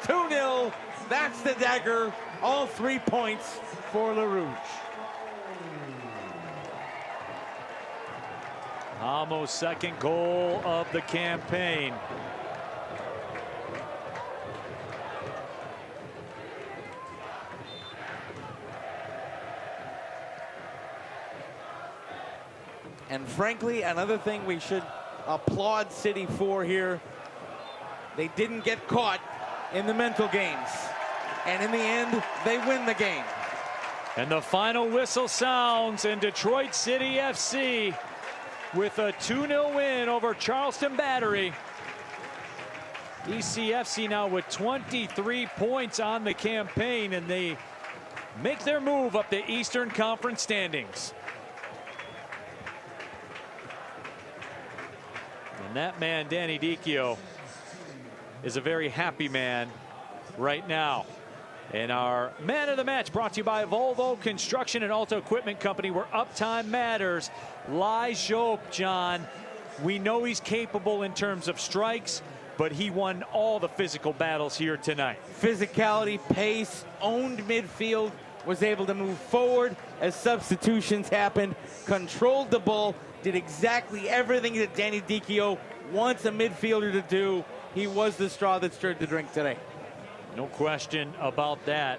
2-0, that's the dagger, all 3 points for LaRouche. Amo's second goal of the campaign. And frankly, another thing we should applaud City for here, they didn't get caught in the mental games. And in the end, they win the game. And the final whistle sounds, and Detroit City FC with a 2-0 win over Charleston Battery. DCFC now with 23 points on the campaign, and they make their move up the Eastern Conference standings. And that man, Danny Dicchio, is a very happy man right now. And our man of the match brought to you by Volvo Construction and Auto Equipment Company, where uptime matters. Lai Jope, John, we know he's capable in terms of strikes, but he won all the physical battles here tonight. Physicality, pace, owned midfield, was able to move forward as substitutions happened, controlled the ball, did exactly everything that Danny Dicchio wants a midfielder to do. He was the straw that stirred the drink today. No question about that.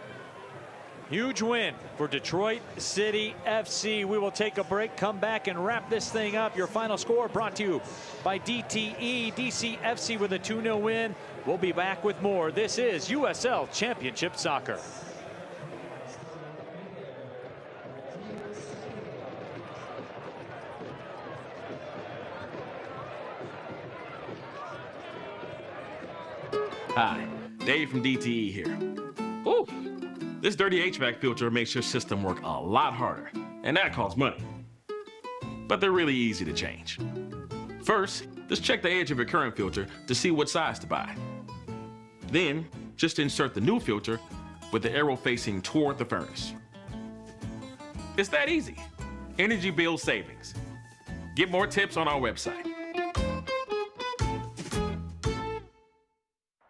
Huge win for Detroit City FC. We will take a break, come back and wrap this thing up. Your final score brought to you by DTE. DCFC with a 2-0 win. We'll be back with more. This is USL Championship Soccer. Hi, Dave from DTE here. Ooh, this dirty HVAC filter makes your system work a lot harder, and that costs money. But they're really easy to change. First, just check the edge of your current filter to see what size to buy. Then, just insert the new filter with the arrow facing toward the furnace. It's that easy. Energy bill savings. Get more tips on our website.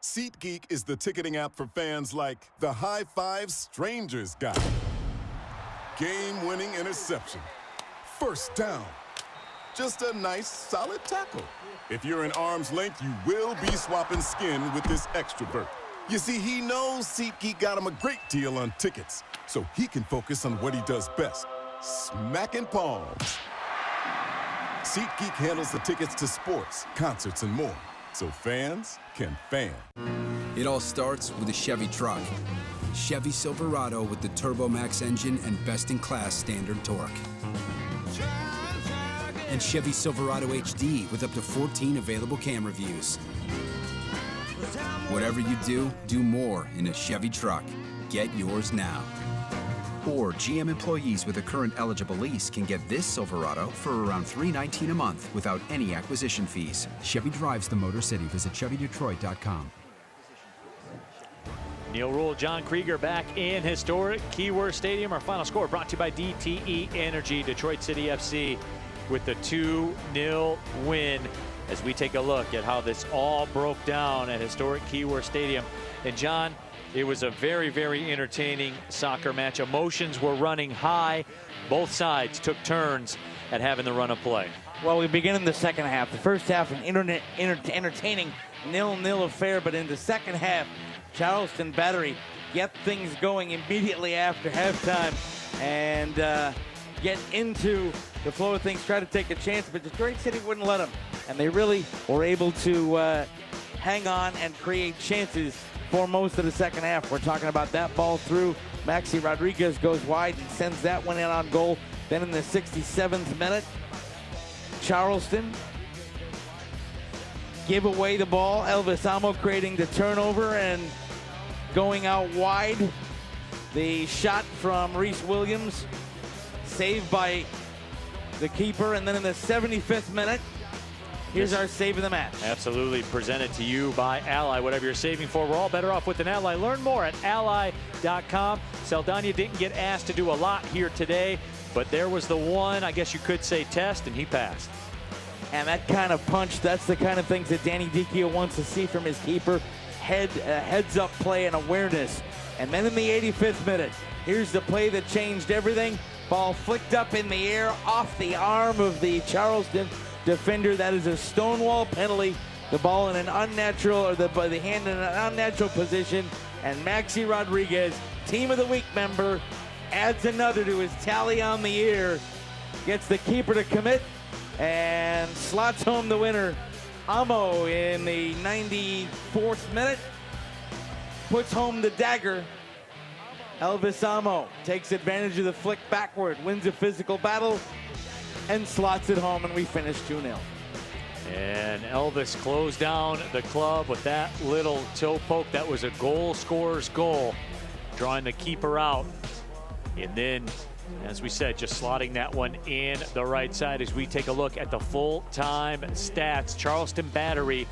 SeatGeek is the ticketing app for fans like the high five strangers got. Game-winning interception. First down. Just a nice, solid tackle. If you're in arm's length, you will be swapping skin with this extrovert. You see, he knows SeatGeek got him a great deal on tickets, so he can focus on what he does best, smacking palms. SeatGeek handles the tickets to sports, concerts, and more, so fans can fan. It all starts with a Chevy truck. Chevy Silverado with the Turbo Max engine and best-in-class standard torque. And Chevy Silverado HD with up to 14 available camera views. Whatever you do, do more in a Chevy truck. Get yours now. Or GM employees with a current eligible lease can get this Silverado for around $319 a month without any acquisition fees. Chevy drives the Motor City. Visit ChevyDetroit.com. Neil Rule, John Krieger back in historic Keyworth Stadium. Our final score brought to you by DTE Energy. Detroit City FC with the 2-0 win as we take a look at how this all broke down at historic Keyworth Stadium. And John, it was a very, very entertaining soccer match. Emotions were running high. Both sides took turns at having the run of play. Well, we begin in the second half. The first half, an entertaining 0-0 affair, but in the second half, Charleston Battery get things going immediately after halftime and get into the flow of things, try to take a chance, but Detroit City wouldn't let them. And they really were able to hang on and create chances for most of the second half. We're talking about that ball through. Maxi Rodriguez goes wide and sends that one in on goal. Then in the 67th minute, Charleston give away the ball. Elvis Amo creating the turnover and going out wide. The shot from Reese Williams, saved by the keeper. And then in the 75th minute, here's our save of the match. Absolutely, presented to you by Ally. Whatever you're saving for, we're all better off with an Ally. Learn more at ally.com. Saldana didn't get asked to do a lot here today, but there was the one, I guess you could say, test, and he passed. And that kind of punch, that's the kind of things that Danny Dicchio wants to see from his keeper. Heads up play and awareness. And then in the 85th minute, here's the play that changed everything. Ball flicked up in the air off the arm of the Charleston defender. That is a stonewall penalty. The ball in an unnatural, or the hand in an unnatural position. And Maxi Rodriguez, Team of the Week member, adds another to his tally on the year. Gets the keeper to commit and slots home the winner. Amo in the 94th minute puts home the dagger. Elvis Amo takes advantage of the flick backward, wins a physical battle, and slots it home, and we finish 2-0. And Elvis closed down the club with that little toe poke. That was a goal scorer's goal, drawing the keeper out. And then, as we said, just slotting that one in the right side as we take a look at the full-time stats. Charleston Battery,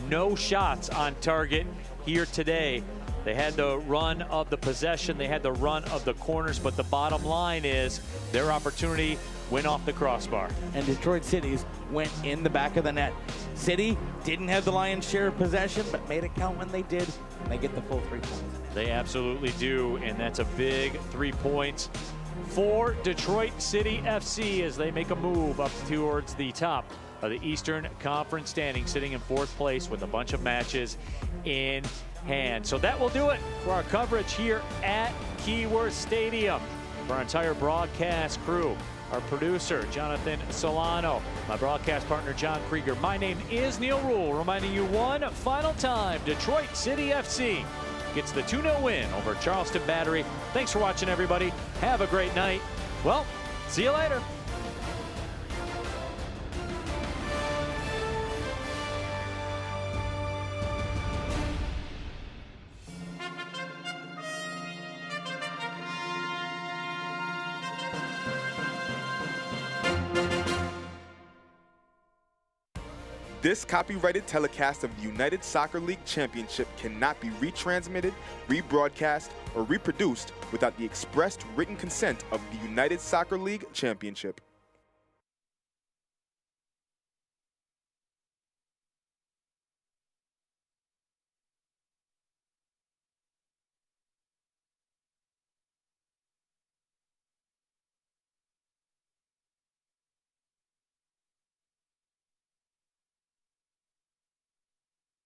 no shots on target here today. They had the run of the possession, they had the run of the corners, but the bottom line is their opportunity went off the crossbar. And Detroit City's went in the back of the net. City didn't have the lion's share of possession, but made it count when they did. And they get the full 3 points. They absolutely do, and that's a big 3 points for Detroit City FC as they make a move up towards the top of the Eastern Conference standings, sitting in 4th place with a bunch of matches in hand. So that will do it for our coverage here at Keyworth Stadium. For our entire broadcast crew, our producer, Jonathan Solano, my broadcast partner, John Krieger. My name is Neil Rule, reminding you one final time, Detroit City FC gets the 2-0 win over Charleston Battery. Thanks for watching, everybody. Have a great night. Well, see you later. This copyrighted telecast of the United Soccer League Championship cannot be retransmitted, rebroadcast, or reproduced without the expressed written consent of the United Soccer League Championship.